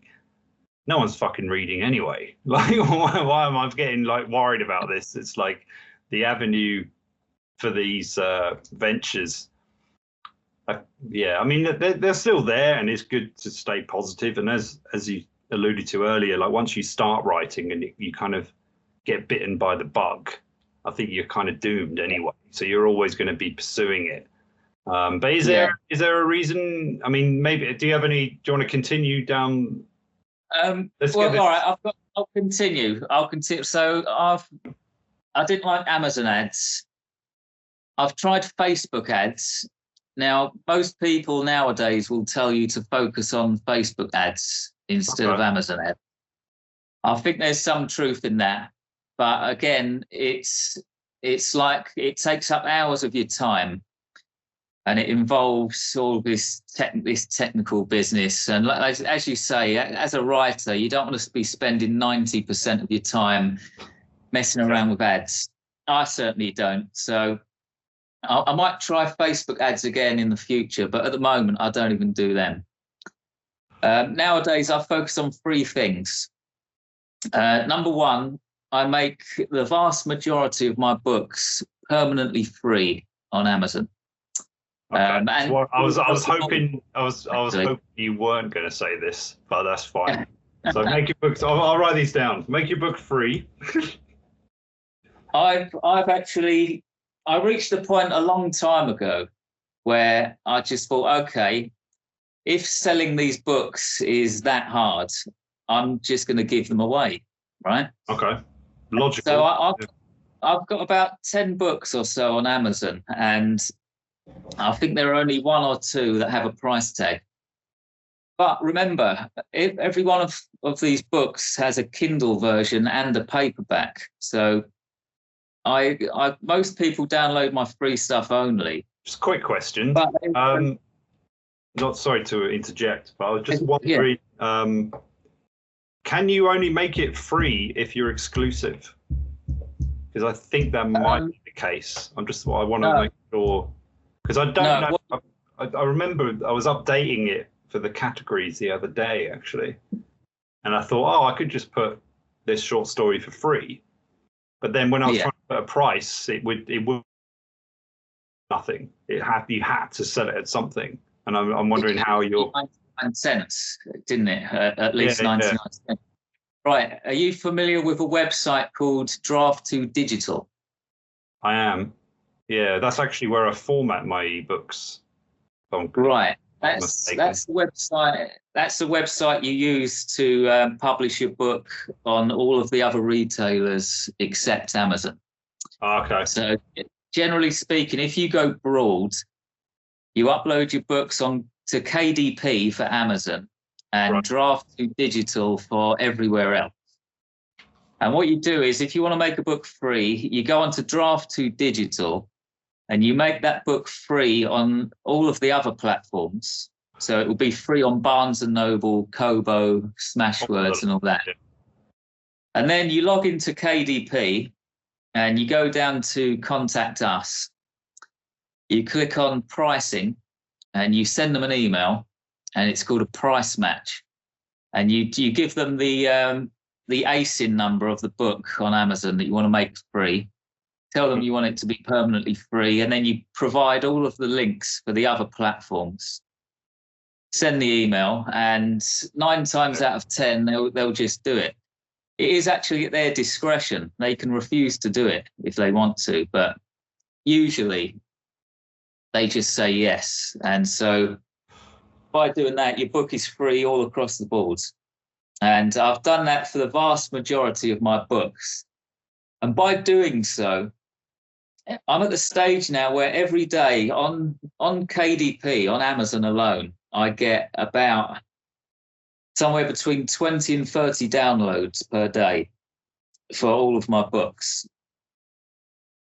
no one's fucking reading anyway. Like, why am I getting like worried about this? It's like the avenue for these ventures. I mean, they're still there, and it's good to stay positive. And as you alluded to earlier, like once you start writing and you kind of get bitten by the bug, I think you're kind of doomed anyway. So you're always going to be pursuing it. But is there a reason? I mean, maybe do you want to continue down? All right. I'll continue. So I didn't like Amazon ads. I've tried Facebook ads. Now, most people nowadays will tell you to focus on Facebook ads instead of Amazon ads. I think there's some truth in that. But again, it's like it takes up hours of your time, and it involves all this technical business. And as you say, as a writer, you don't want to be spending 90% of your time messing around with ads. I certainly don't. So I might try Facebook ads again in the future, but at the moment, I don't even do them. Nowadays, I focus on 3 things. Number 1, I make the vast majority of my books permanently free on Amazon. Okay. And I was hoping you weren't going to say this, but that's fine. So make your books. I'll write these down. Make your book free. I've actually I reached a point a long time ago where I just thought, okay, if selling these books is that hard, I'm just going to give them away, right? Okay, logical. So I've got about 10 books or so on Amazon, and I think there are only one or two that have a price tag. But remember, every one of these books has a Kindle version and a paperback. So most people download my free stuff only. Just a quick question. But not sorry to interject, but I was just wondering, can you only make it free if you're exclusive? Because I think that might be the case. I want to make sure, because I don't know. I remember I was updating it for the categories the other day, actually, and I thought, I could just put this short story for free. But then when I was trying to put a price, it would nothing. You had to sell it at something, and I'm wondering how you're. 99 cents, didn't it? At least 99 cents. Right. Are you familiar with a website called Draft2Digital? I am. Yeah, that's actually where I format my ebooks. Right. That's the website. That's the website you use to publish your book on all of the other retailers except Amazon. Okay. So generally speaking, if you go broad, you upload your books on to KDP for Amazon and Draft2Digital for everywhere else. And what you do is, if you want to make a book free, you go onto Draft2Digital and you make that book free on all of the other platforms. So it will be free on Barnes & Noble, Kobo, Smashwords and all that. And then you log into KDP and you go down to Contact Us. You click on Pricing and you send them an email, and it's called a price match. And you give them the ASIN number of the book on Amazon that you want to make free. Tell them you want it to be permanently free, and then you provide all of the links for the other platforms. Send the email, and 9 times out of 10, they'll just do it. It is actually at their discretion. They can refuse to do it if they want to, but usually they just say yes. And so by doing that, your book is free all across the board. And I've done that for the vast majority of my books. And by doing so, I'm at the stage now where every day on KDP, on Amazon alone, I get about somewhere between 20 and 30 downloads per day for all of my books.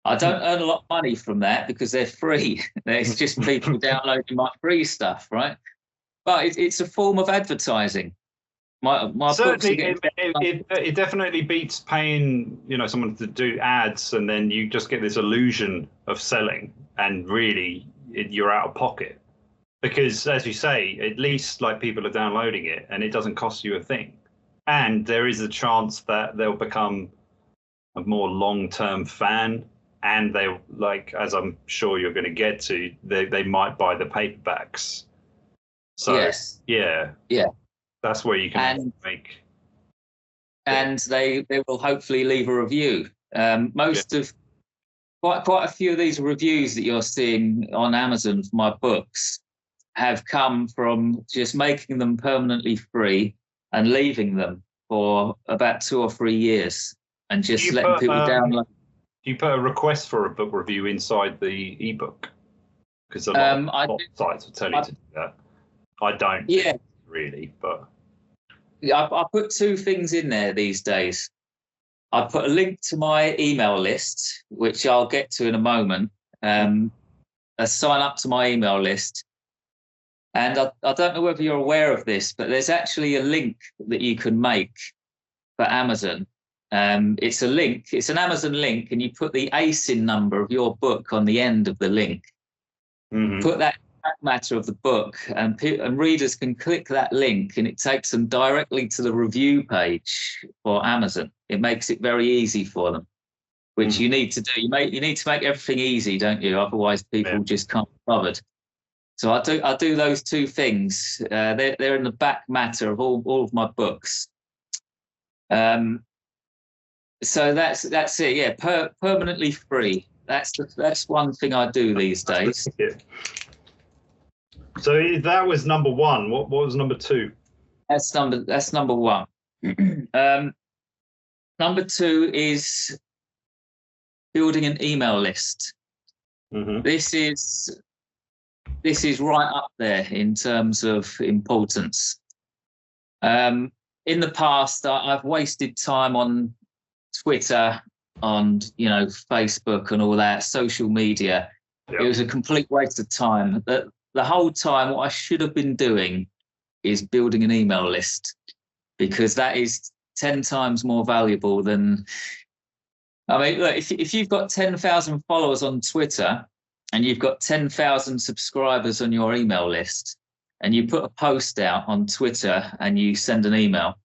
I don't earn a lot of money from that because they're free. It's just people downloading my free stuff, right? But it's a form of advertising. My certainly, it definitely beats paying someone to do ads, and then you just get this illusion of selling, and really you're out of pocket. Because, as you say, at least people are downloading it, and it doesn't cost you a thing. And there is a chance that they'll become a more long-term fan, and they as I'm sure you're going to get to, they might buy the paperbacks. So yes. Yeah. That's where you can make. And they will hopefully leave a review. Of quite a few of these reviews that you're seeing on Amazon for my books have come from just making them permanently free and leaving them for about 2 or 3 years and just letting people download. Do you put a request for a book review inside the ebook? Because a lot of sites will tell you to do that. I don't. Yeah. Really, but I put 2 things in there these days. I put a link to my email list, which I'll get to in a moment, a sign up to my email list. And I don't know whether you're aware of this, but there's actually a link that you can make for Amazon. It's a link, it's an Amazon link, and you put the ASIN number of your book on the end of the link. Mm-hmm. Put that matter of the book, and readers can click that link, and it takes them directly to the review page for Amazon. It makes it very easy for them, which you need to do. You need to make everything easy, don't you? Otherwise, people just can't be bothered. So I do those two things. They're in the back matter of all of my books. So that's it. Yeah, permanently free. That's one thing I do these days. So that was number one. What was number two? That's number one. Number two is building an email list. Mm-hmm. This is right up there in terms of importance. In the past, I've wasted time on Twitter, on Facebook and all that social media. Yep. It was a complete waste of time. The whole time, what I should have been doing is building an email list, because that is 10 times more valuable than. I mean, look, if you've got 10,000 followers on Twitter and you've got 10,000 subscribers on your email list, and you put a post out on Twitter and you send an email,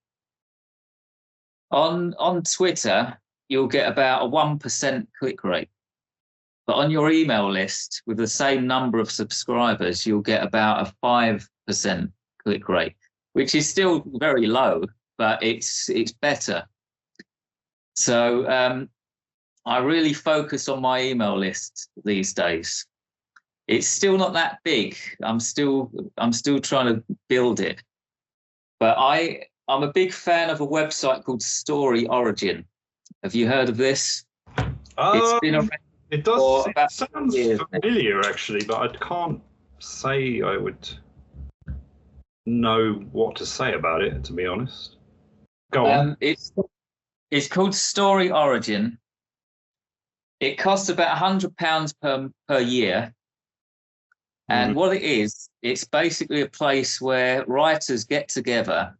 on Twitter, you'll get about a 1% click rate. But on your email list, with the same number of subscribers, you'll get about a 5% click rate, which is still very low, but it's better. So I really focus on my email list these days. It's still not that big. I'm still trying to build it. But I'm a big fan of a website called Story Origin. Have you heard of this? It's been around. It does. It sounds familiar, actually, but I can't say I would know what to say about it, to be honest. Go on. It's called Story Origin. It costs about £100 per year. And what it is, it's basically a place where writers get together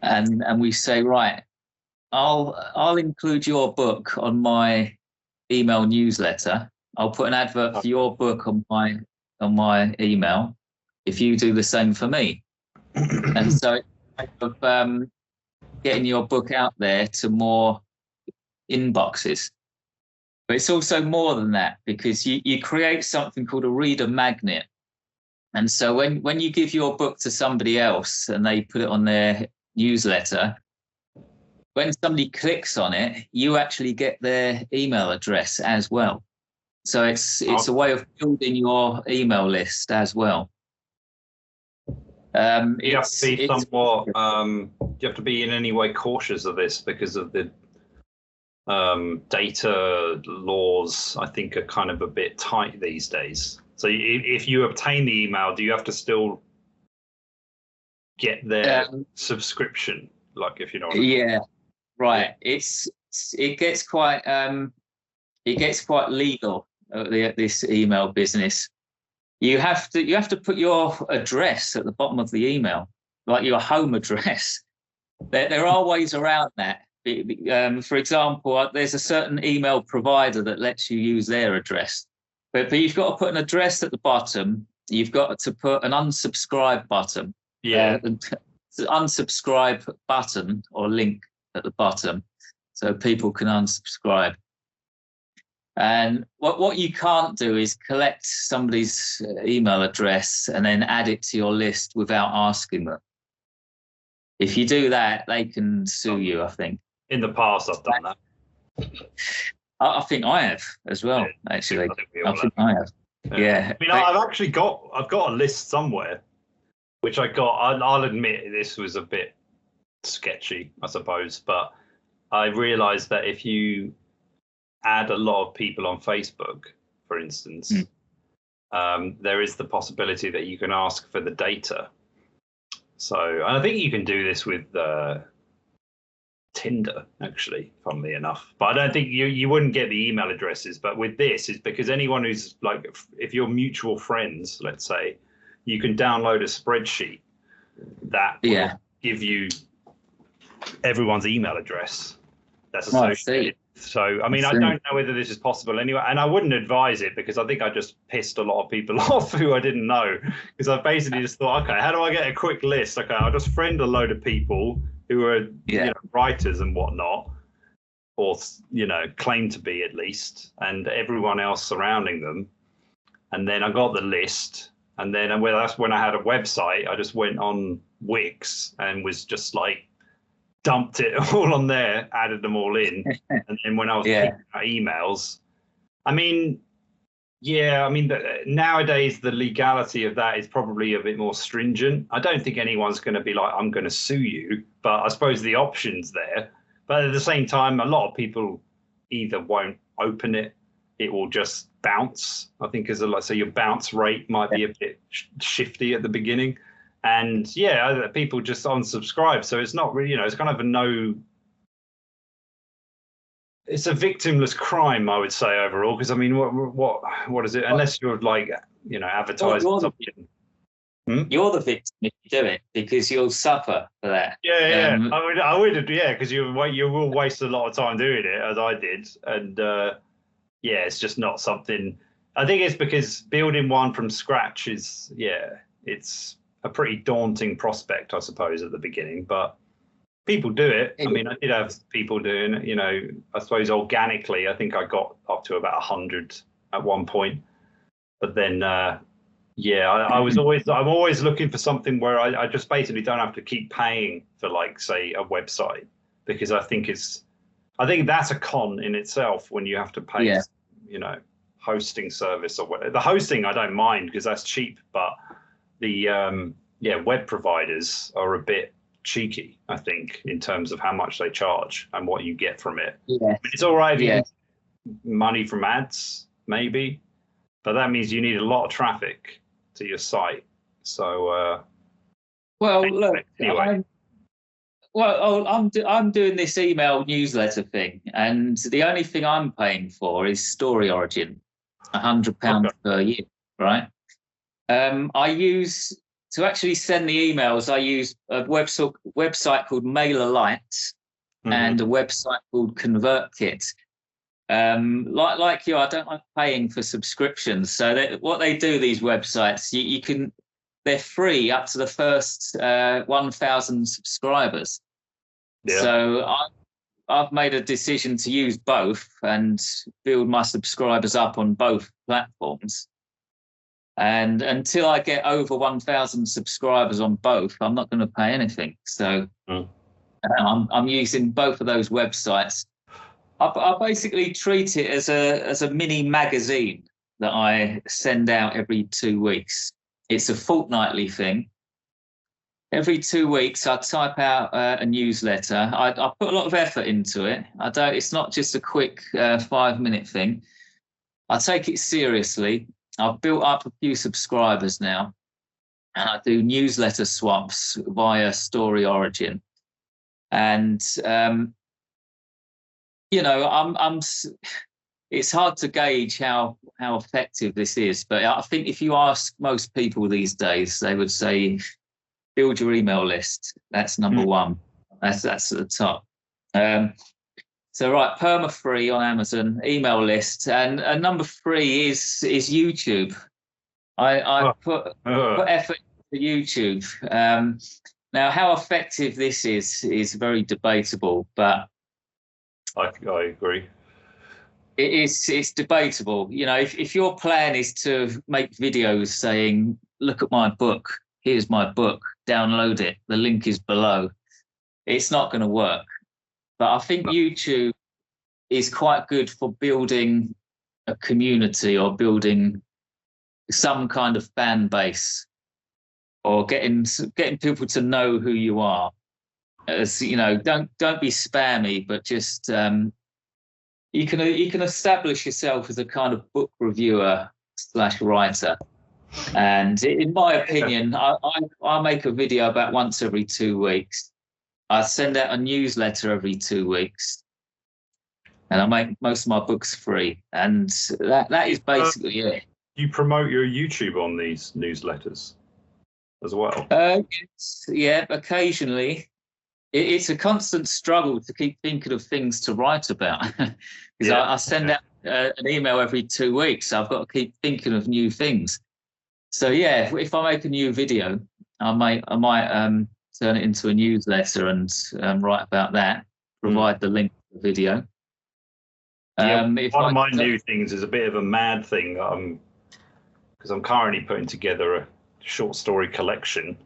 and we say, right, I'll include your book on my email newsletter. I'll put an advert for your book on my email if you do the same for me. And so it's of getting your book out there to more inboxes. But it's also more than that, because you create something called a reader magnet. And so when you give your book to somebody else and they put it on their newsletter, when somebody clicks on it, you actually get their email address as well. So it's a way of building your email list as you have to be somewhat. You have to be in any way cautious of this, because of the data laws. I think are kind of a bit tight these days. So if you obtain the email, do you have to still get their subscription? Like, if you know what I mean. Yeah. Right. It gets quite legal, this email business. You have to put your address at the bottom of the email, like your home address. There are ways around that. For example, there's a certain email provider that lets you use their address, but you've got to put an address at the bottom. You've got to put an unsubscribe button. Yeah. Unsubscribe button or link at the bottom, so people can unsubscribe. And what you can't do is collect somebody's email address and then add it to your list without asking them. If you do that, they can sue you, I think. In the past, I've done that. I think I have as well, actually. I think I have. Yeah. I mean, I've got a list somewhere, which I got. I'll admit this was a bit sketchy, I suppose, but I realized that if you add a lot of people on Facebook, for instance, there is the possibility that you can ask for the data. So, and I think you can do this with Tinder, actually, funnily enough. But I don't think you wouldn't get the email addresses. But with this, is because anyone who's like, if you're mutual friends, let's say, you can download a spreadsheet that will give you everyone's email address that's associated. So, I mean, I don't know whether this is possible anyway, and I wouldn't advise it, because I think I just pissed a lot of people off who I didn't know, because I basically just thought, okay, how do I get a quick list? Okay, I'll just friend a load of people who are writers and whatnot, or claim to be at least, and everyone else surrounding them. and then I got the list, and then that's when I had a website. I just went on Wix and was just like dumped it all on there, added them all in, and then when I was picking out emails, I mean, nowadays the legality of that is probably a bit more stringent. I don't think anyone's going to be like, I'm going to sue you, but I suppose the option's there. But at the same time, a lot of people either won't open it, it will just bounce. I think so your bounce rate might be a bit shifty at the beginning. And people just unsubscribe. So it's not really, it's kind of it's a victimless crime, I would say, overall. Because I mean, what is it? Unless you're like, advertising something. You're the victim if you do it, because you'll suffer for that. I would, because you will waste a lot of time doing it, as I did, and it's just not something. I think it's because building one from scratch is, it's a pretty daunting prospect, I suppose, at the beginning, but people do it. I mean, I did have people doing it, I suppose organically. I think I got up to about 100 at one point, but then. I'm always looking for something where I just basically don't have to keep paying for, like, say, a website, because I think that's a con in itself when you have to pay, hosting service or whatever. The hosting I don't mind because that's cheap, but the web providers are a bit cheeky, I think, in terms of how much they charge and what you get from it. I mean, it's all right if you get money from ads, maybe, but that means you need a lot of traffic to your site. So anyway. I'm doing this email newsletter thing, and the only thing I'm paying for is Story Origin, £100 per year, right? I use, to actually send the emails, I use a website called MailerLite and a website called ConvertKit. Like you, I don't like paying for subscriptions. So what they do, these websites, they're free up to the first 1,000 subscribers. Yeah. So I've made a decision to use both and build my subscribers up on both platforms. And until I get over 1,000 subscribers on both, I'm not going to pay anything. So I'm using both of those websites. I basically treat it as a mini magazine that I send out every 2 weeks. It's a fortnightly thing. Every 2 weeks, I type out a newsletter. I put a lot of effort into it. It's not just a quick 5-minute thing. I take it seriously. I've built up a few subscribers now, and I do newsletter swaps via Story Origin. And it's hard to gauge how effective this is, but I think if you ask most people these days, they would say build your email list. That's number one. That's at the top. So right, perma-free on Amazon, email list, and number 3 is YouTube. I put effort into YouTube. Now, how effective this is very debatable, but I agree. It's debatable. If your plan is to make videos saying, look at my book, here's my book, download it, the link is below, it's not going to work. But I think YouTube is quite good for building a community or building some kind of fan base or getting people to know who you are. As don't be spammy, but just you can establish yourself as a kind of book reviewer / writer. And in my opinion, I make a video about once every 2 weeks. I send out a newsletter every 2 weeks, and I make most of my books free. And that is basically it. You promote your YouTube on these newsletters as well? Yeah, occasionally. It's a constant struggle to keep thinking of things to write about, because I send out an email every 2 weeks. So I've got to keep thinking of new things. So yeah, if I make a new video, I might turn it into a newsletter and write about that. Provide the link to the video. One of my new things is a bit of a mad thing that because I'm currently putting together a short story collection.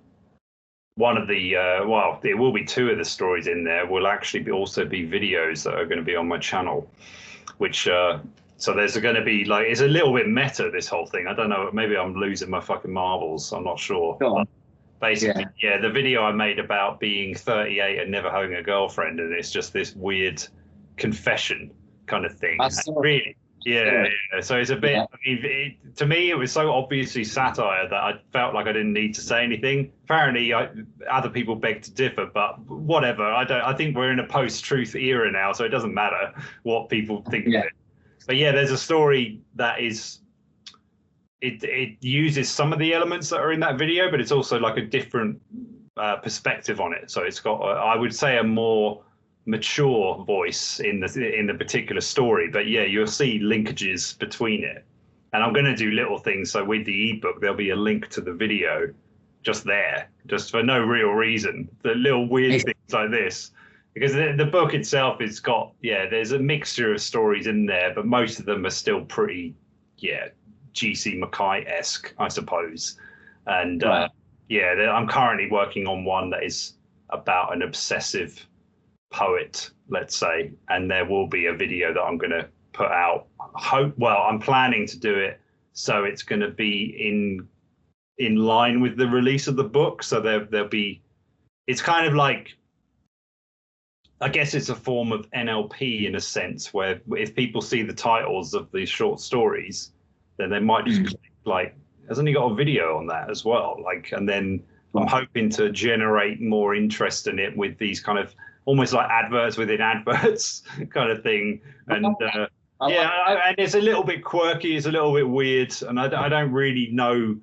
One of the well, there will be two of the stories in there. Will actually also be videos that are going to be on my channel, which so there's going to be like, it's a little bit meta, this whole thing. I don't know, maybe I'm losing my fucking marbles. I'm not sure. But basically, yeah, the video I made about being 38 and never having a girlfriend, and it's just this weird confession kind of thing. Really, yeah. So it's a bit. I mean, to me, it was so obviously satire that I felt like I didn't need to say anything. Apparently, other people beg to differ, but whatever. I think we're in a post-truth era now, so it doesn't matter what people think of it. But yeah, there's a story that is. It uses some of the elements that are in that video, but it's also like a different perspective on it. So it's got, I would say, a more mature voice in the particular story. But yeah, you'll see linkages between it. And I'm going to do little things. So with the ebook, there'll be a link to the video just there, just for no real reason. The little weird things like this. Because the book itself has got, there's a mixture of stories in there, but most of them are still pretty, G.C. mckay-esque, I suppose. And I'm currently working on one that is about an obsessive poet, let's say, and there will be a video that I'm going to put out. I'm planning to do it so it's going to be in line with the release of the book. So there'll be, it's kind of like, I guess it's a form of NLP in a sense, where if people see the titles of these short stories, then they might just click, like, hasn't he got a video on that as well? like, and then I'm hoping to generate more interest in it with these kind of almost like adverts within adverts kind of thing. And and it's a little bit quirky, it's a little bit weird, and I don't really know.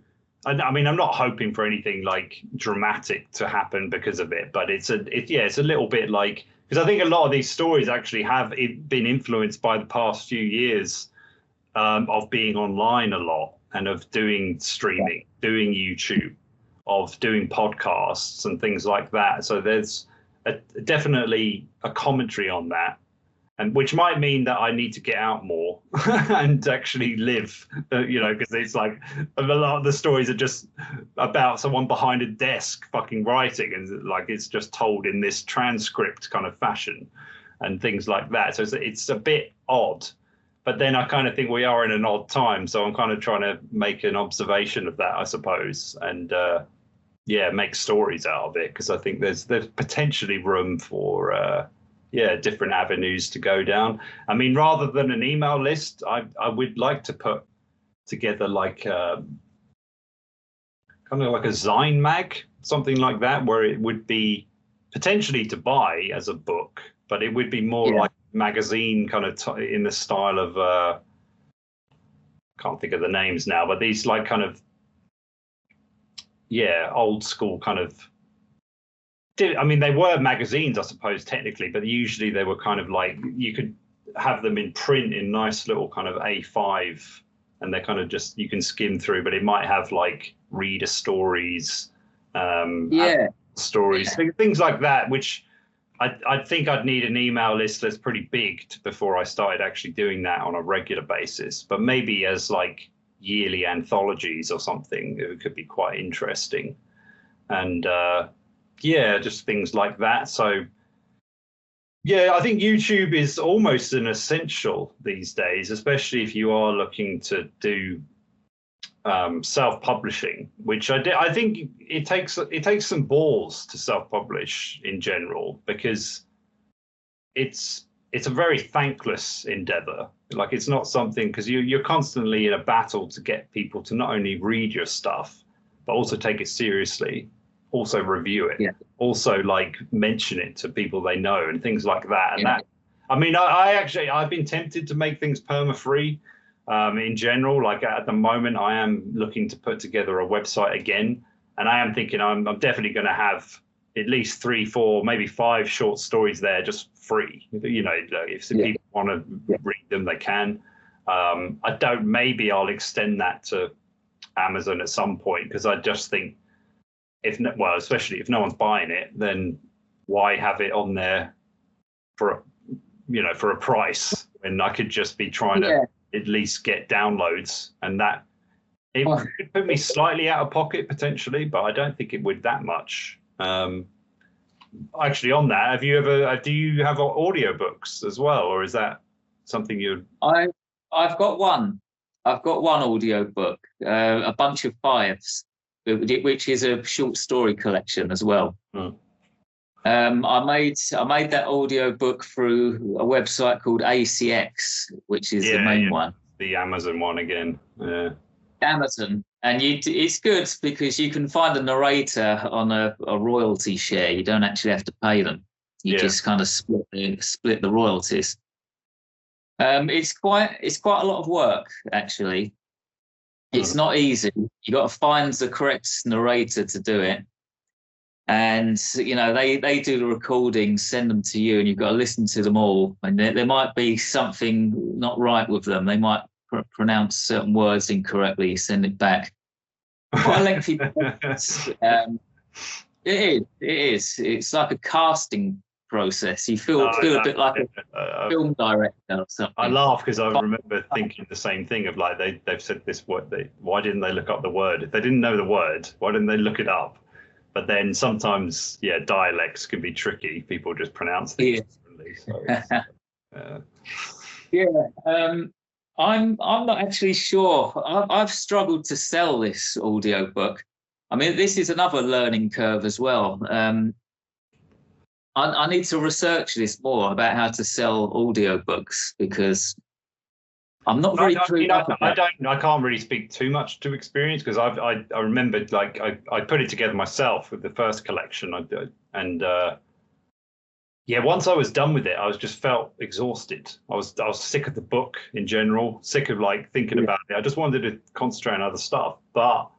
I mean, I'm not hoping for anything like dramatic to happen because of it, but it's a little bit like, because I think a lot of these stories actually have been influenced by the past few years of being online a lot and of doing streaming, doing YouTube, of doing podcasts and things like that. So there's definitely a commentary on that, and which might mean that I need to get out more and actually live, because it's like a lot of the stories are just about someone behind a desk fucking writing, and like it's just told in this transcript kind of fashion and things like that. So it's a bit odd. But then I kind of think we are in an odd time, so I'm kind of trying to make an observation of that, I suppose, and make stories out of it, because I think there's potentially room for different avenues to go down. I mean, rather than an email list, I would like to put together like kind of like a Zine mag, something like that, where it would be potentially to buy as a book, but it would be more like magazine kind of in the style of can't think of the names now, but these like kind of old school kind of, I mean, they were magazines, I suppose, technically, but usually they were kind of like, you could have them in print in nice little kind of A5, and they're kind of just, you can skim through, but it might have like reader stories, stories, things like that, which I think I'd need an email list that's pretty big before I started actually doing that on a regular basis. But maybe as like yearly anthologies or something, it could be quite interesting. And just things like that. So I think YouTube is almost an essential these days, especially if you are looking to do self-publishing, which I think it takes some balls to self-publish in general, because it's a very thankless endeavor. Like, it's not something, because you're constantly in a battle to get people to not only read your stuff, but also take it seriously, also review it, also like mention it to people they know and things like that. And that, I mean, I've been tempted to make things perma-free. In general, like at the moment, I am looking to put together a website again, and I am thinking I'm definitely going to have at least 3, 4, maybe 5 short stories there just free. If people want to read them, they can. Maybe I'll extend that to Amazon at some point, because I just think especially if no one's buying it, then why have it on there for a price when I could just be trying to at least get downloads, and that It could put me slightly out of pocket potentially, but I don't think it would that much. Actually, on that, do you have audiobooks as well, or is that something you? I've got one. I've got one audio book, A Bunch of Fives, which is a short story collection as well. I made that audio book through a website called ACX, which is the main one. The Amazon one again. Yeah. Amazon, and it's good because you can find a narrator on a royalty share. You don't actually have to pay them. You just kind of split the royalties. It's quite a lot of work, actually. It's not easy. You got to find the correct narrator to do it, and they do the recordings, send them to you, and you've got to listen to them all. And there might be something not right with them. They might pronounce certain words incorrectly. Send it back. Quite a lengthy process. It is. It's like a casting process. You feel a bit like a film director or something. I laugh because I remember thinking the same thing of like they've said this word. Why didn't they look up the word? If they didn't know the word, why didn't they look it up? But then sometimes, dialects can be tricky. People just pronounce things differently. So I'm not actually sure. I've struggled to sell this audio book. I mean, this is another learning curve as well. I need to research this more about how to sell audio books because I'm not very clued up about it. I can't really speak too much to experience because I remembered like I put it together myself with the first collection once I was done with it, I just felt exhausted. I was sick of the book in general, sick of like thinking about it. I just wanted to concentrate on other stuff. But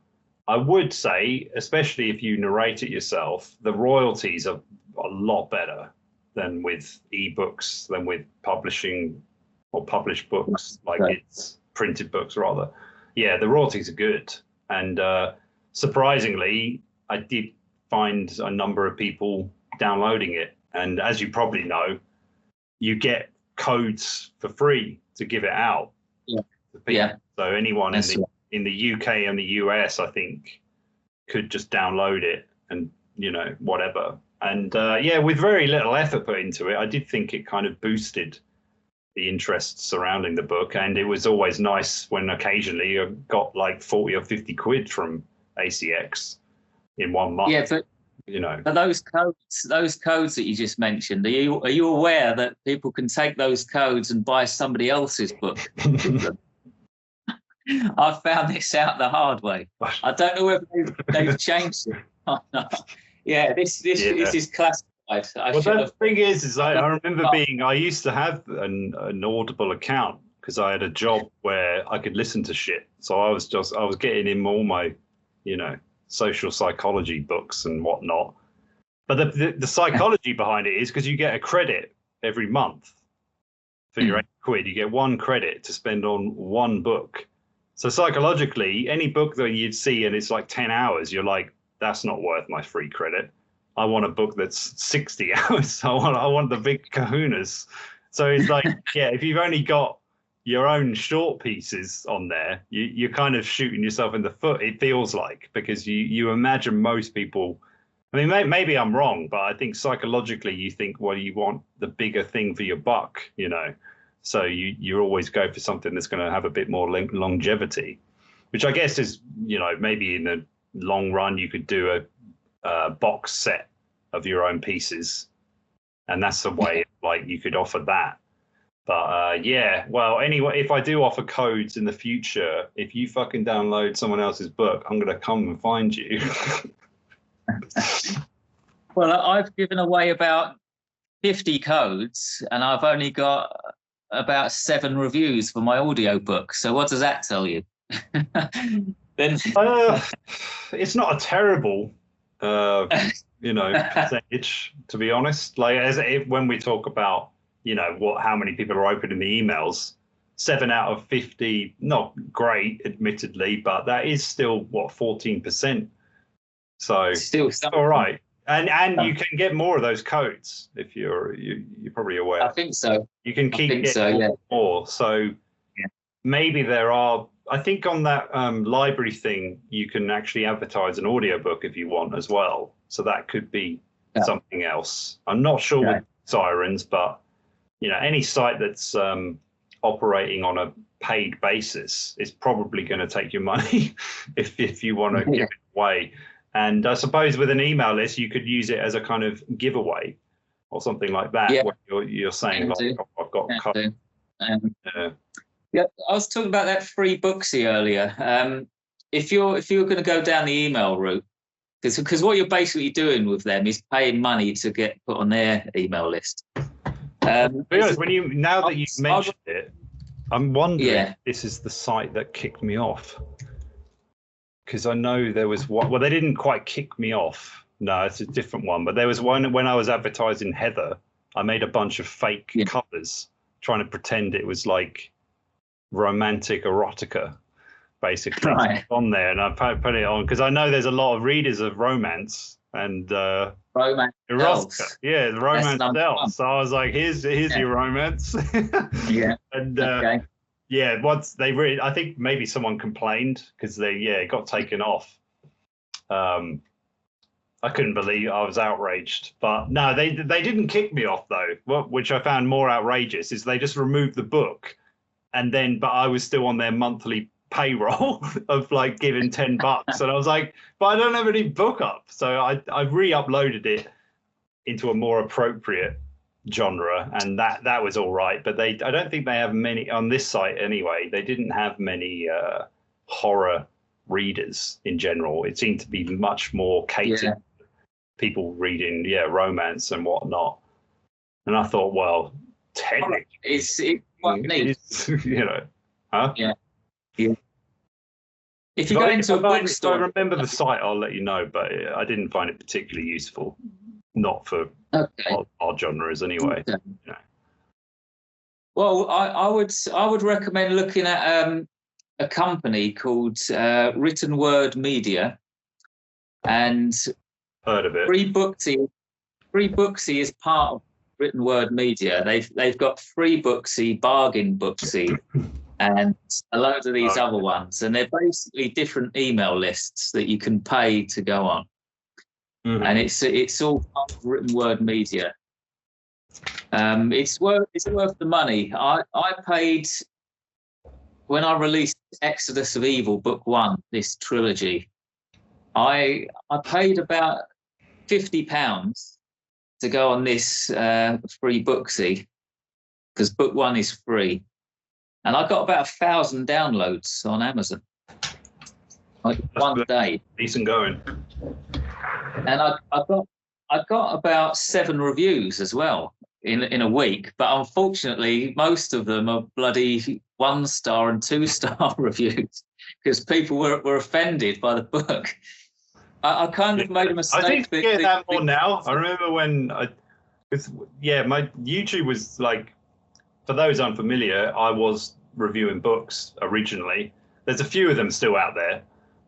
I would say, especially if you narrate it yourself, the royalties are a lot better than with ebooks, than with publishing or published books, like it's printed books rather. Yeah, the royalties are good. And surprisingly, I did find a number of people downloading it. And as you probably know, you get codes for free to give it out. Yeah. So anyone in the UK and the US, I think, could just download it and, whatever. And with very little effort put into it, I did think it kind of boosted the interest surrounding the book. And it was always nice when occasionally I got like 40 or 50 quid from ACX in 1 month. Yeah, but those codes that you just mentioned, are you aware that people can take those codes and buy somebody else's book? I found this out the hard way. I don't know whether they've changed it. Yeah, this is classified. The thing is I remember I used to have an Audible account because I had a job where I could listen to shit. So I was getting in all my, social psychology books and whatnot. But the psychology behind it is because you get a credit every month for your £8. You get 1 credit to spend on 1 book. So psychologically, any book that you'd see and it's like 10 hours, you're like, that's not worth my free credit. I want a book that's 60 hours. I want the big kahunas. So it's like, if you've only got your own short pieces on there, you're kind of shooting yourself in the foot, it feels like, because you imagine most people, I mean, maybe I'm wrong, but I think psychologically you think, well, you want the bigger thing for your buck, so you always go for something that's going to have a bit more longevity, which I guess is, maybe in the long run you could do a box set of your own pieces, and that's the way like you could offer that. But well, anyway, if I do offer codes in the future, if you fucking download someone else's book, I'm going to come and find you. Well, I've given away about 50 codes and I've only got about 7 reviews for my audiobook. So what does that tell you? It's not a terrible, percentage, to be honest. Like when we talk about, how many people are opening the emails, 7 out of 50, not great, admittedly, but that is still 14%. So still all right. And you can get more of those codes if you're probably aware. I think so. You can keep getting more. So maybe there are. I think on that library thing, you can actually advertise an audiobook if you want as well. So that could be something else. I'm not sure with Sirens, but any site that's operating on a paid basis is probably going to take your money if you want to give it away. And I suppose with an email list, you could use it as a kind of giveaway or something like that. Yeah. Where you're saying, like, I've got yeah, I was talking about that free Booksy earlier. If you're going to go down the email route, because what you're basically doing with them is paying money to get put on their email list. To be honest, now that you've mentioned it, I'm wondering if this is the site that kicked me off. Because I know there was one. Well, they didn't quite kick me off. No, it's a different one. But there was one when I was advertising Heather. I made a bunch of fake covers trying to pretend it was like romantic erotica, basically, on there, and I put it on because I know there's a lot of readers of romance and romance erotica. Yeah, the romance sells. So I was like, here's your romance. And once they really, I think maybe someone complained because it got taken off. I couldn't believe, I was outraged. But no, they didn't kick me off though. Which I found more outrageous is they just removed the book. And then, but I was still on their monthly payroll of like giving $10, and I was like, but I don't have any book up, so I re-uploaded it into a more appropriate genre, and that was all right. But I don't think they have many on this site anyway. They didn't have many horror readers in general. It seemed to be much more catered to people reading romance and whatnot. And I thought, well, technically, it's quite neat. Huh? Yeah. If you go into a bookstore, I remember the site, I'll let you know. But I didn't find it particularly useful, not for our genres anyway. Well, I would recommend looking at a company called Written Word Media, and heard of it. Free Booksy is part of Written Word Media. They've got Free Booksy, Bargain Booksy, and a load of these other ones, and they're basically different email lists that you can pay to go on. And it's all part of Written Word Media. It's worth the money. I paid when I released Exodus of Evil Book 1, this trilogy. I paid about £50 to go on this free Booksy, because Book 1 is free, and I got about 1,000 downloads on Amazon, like one day. Decent going. And I got about 7 reviews as well in a week, but unfortunately most of them are bloody 1-star and 2-star reviews because people were offended by the book. I kind of made a mistake. I think you get that more now. I remember when my YouTube was like, for those unfamiliar, I was reviewing books originally. There's a few of them still out there,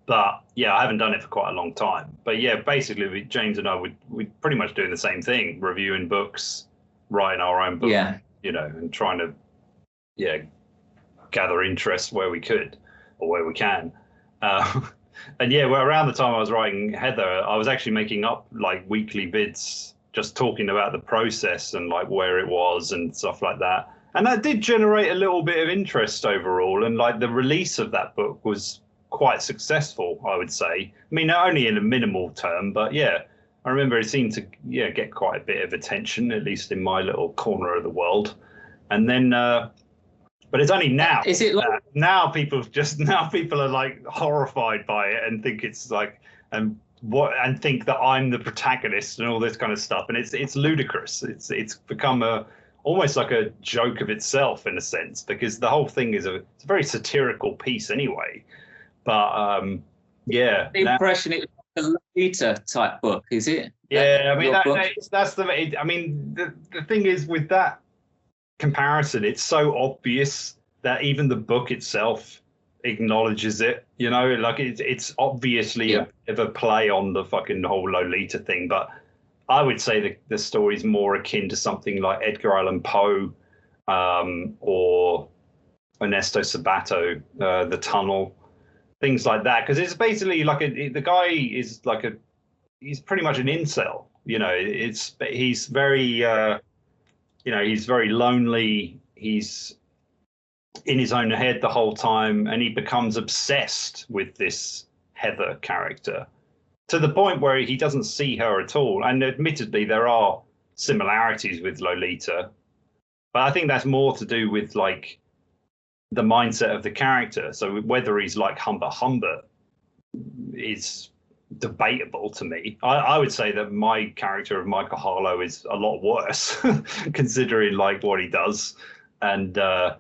but I haven't done it for quite a long time. But basically James and I we're pretty much doing the same thing, reviewing books, writing our own book, and trying to gather interest where we could or where we can. And around the time I was writing Heather, I was actually making up like weekly vids, just talking about the process and like where it was and stuff like that. And that did generate a little bit of interest overall. And like the release of that book was quite successful, I would say. I mean, not only in a minimal term, but I remember it seemed to get quite a bit of attention, at least in my little corner of the world. And then, but it's only now. Is it like now people are like horrified by it and think it's like and think that I'm the protagonist and all this kind of stuff. And it's ludicrous. It's become almost like a joke of itself in a sense, because the whole thing is it's a very satirical piece anyway. But the impression it's like a Lolita type book, is it? Yeah, I mean that's the thing is with that comparison, it's so obvious that even the book itself acknowledges it. Like it's obviously a bit of a play on the fucking whole Lolita thing. But I would say the story is more akin to something like Edgar Allan Poe, or Ernesto Sabato, The Tunnel, things like that. Because it's basically like the guy is like he's pretty much an incel. You know, he's very, he's very lonely. He's in his own head the whole time, and he becomes obsessed with this Heather character to the point where he doesn't see her at all. And admittedly, there are similarities with Lolita, but I think that's more to do with like the mindset of the character. So whether he's like Humbert is debatable to me. I would say that my character of Michael Harlow is a lot worse considering like what he does. And the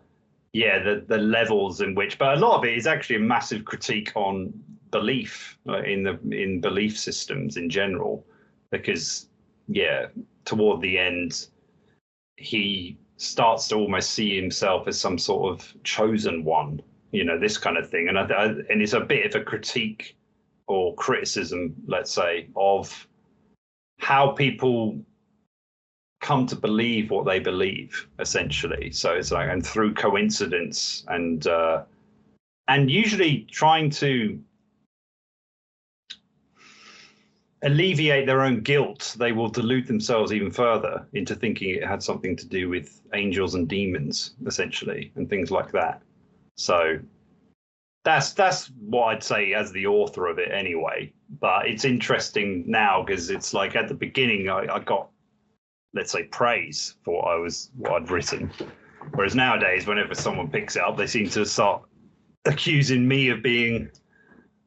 levels in which, but a lot of it is actually a massive critique on belief in belief systems in general, because toward the end he starts to almost see himself as some sort of chosen one, this kind of thing. And it's a bit of a critique or criticism, let's say, of how people come to believe what they believe, essentially. So it's like, and through coincidence and usually trying to alleviate their own guilt, they will delude themselves even further into thinking it had something to do with angels and demons, essentially, and things like that. So that's what I'd say as the author of it anyway. But it's interesting now because it's like at the beginning I got, let's say, praise for what I'd written. Whereas nowadays, whenever someone picks it up, they seem to start accusing me of being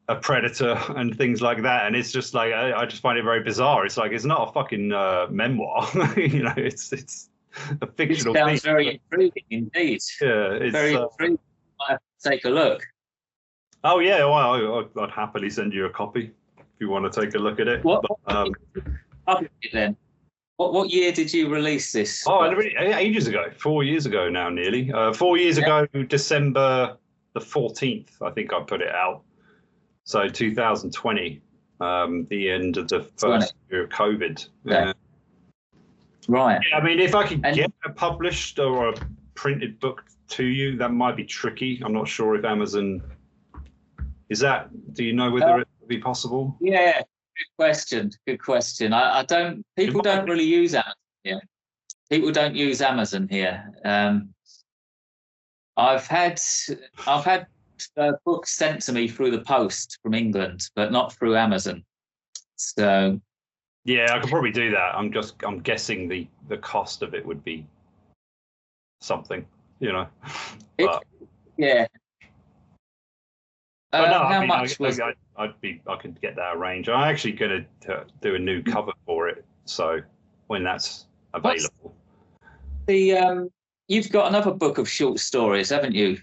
a predator and things like that. And it's just like, I just find it very bizarre. It's like, it's not a fucking memoir, it's a fictional thing. It sounds very intriguing indeed. Yeah, it's very intriguing. I have to take a look. Oh yeah, well, I'd happily send you a copy if you want to take a look at it. Then. What year did you release this? Oh, ages ago, 4 years ago now, nearly. 4 years ago, December the 14th, I think I put it out. So 2020, the end of the first year of COVID. Okay. Right. Yeah, I mean, if I could get a published or a printed book to you, that might be tricky. I'm not sure if Amazon do you know whether it would be possible? Yeah. Good question. People don't really use Amazon here. People don't use Amazon here. I've had books sent to me through the post from England, but not through Amazon. So yeah, I could probably do that. I'm guessing the cost of it would be something, But, yeah. But no, how much was I could get that arranged. I'm actually going to do a new cover for it, so when that's available. You've got another book of short stories, haven't you?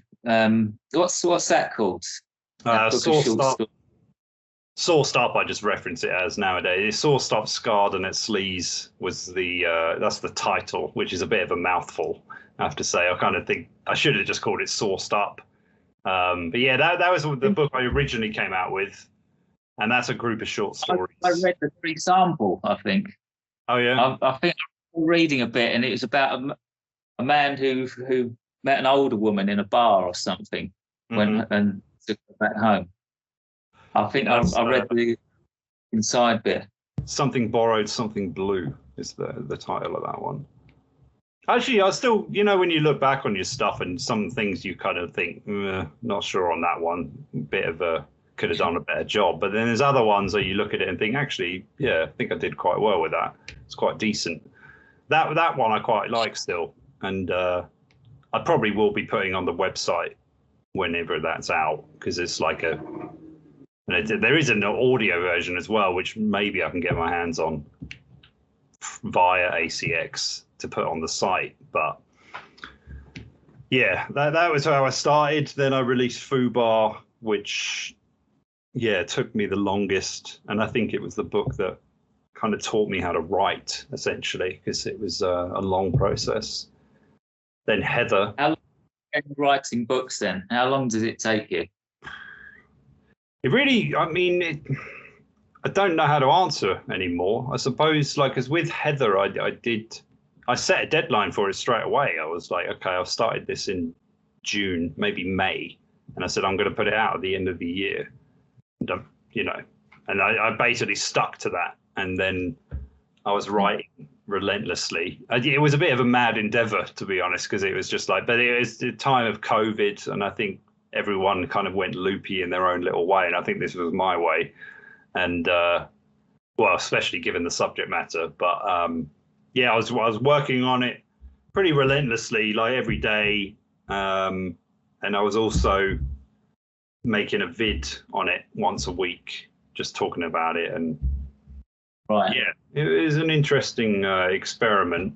What's that called? Sourced Up, I just reference it as nowadays. It's Sourced Up, Scarred and at Sleaze was that's the title, which is a bit of a mouthful, I have to say. I kind of think I should have just called it Sourced Up. But yeah, that was the book I originally came out with, and that's a group of short stories. I read the example, I think. Oh yeah. I think I'm reading a bit, and it was about a man who met an older woman in a bar or something, and took her back home. I think I read the inside bit. Something Borrowed, Something Blue is the title of that one. Actually, I still, when you look back on your stuff and some things you kind of think, not sure on that one, could have done a better job. But then there's other ones that you look at it and think, actually, yeah, I think I did quite well with that. It's quite decent. That one I quite like still. And I probably will be putting on the website whenever that's out, because it's like there is an audio version as well, which maybe I can get my hands on via ACX to put on the site. But yeah, that was how I started. Then I released Fubar, which took me the longest, and I think it was the book that kind of taught me how to write, essentially, because it was a long process. Then Heather. How long are you writing books then? How long does it take you? It really, I don't know how to answer anymore. I suppose, because with Heather, I set a deadline for it straight away. I was like, okay, I've started this in June, maybe May, and I said I'm going to put it out at the end of the year. And, and I basically stuck to that, and then I was writing relentlessly. It was a bit of a mad endeavor, to be honest, because it was just like, but it was the time of COVID, and I think everyone kind of went loopy in their own little way, and I think this was my way. And well, especially given the subject matter, but I was working on it pretty relentlessly, like every day, and I was also making a vid on it once a week, just talking about it. And right, it was an interesting experiment.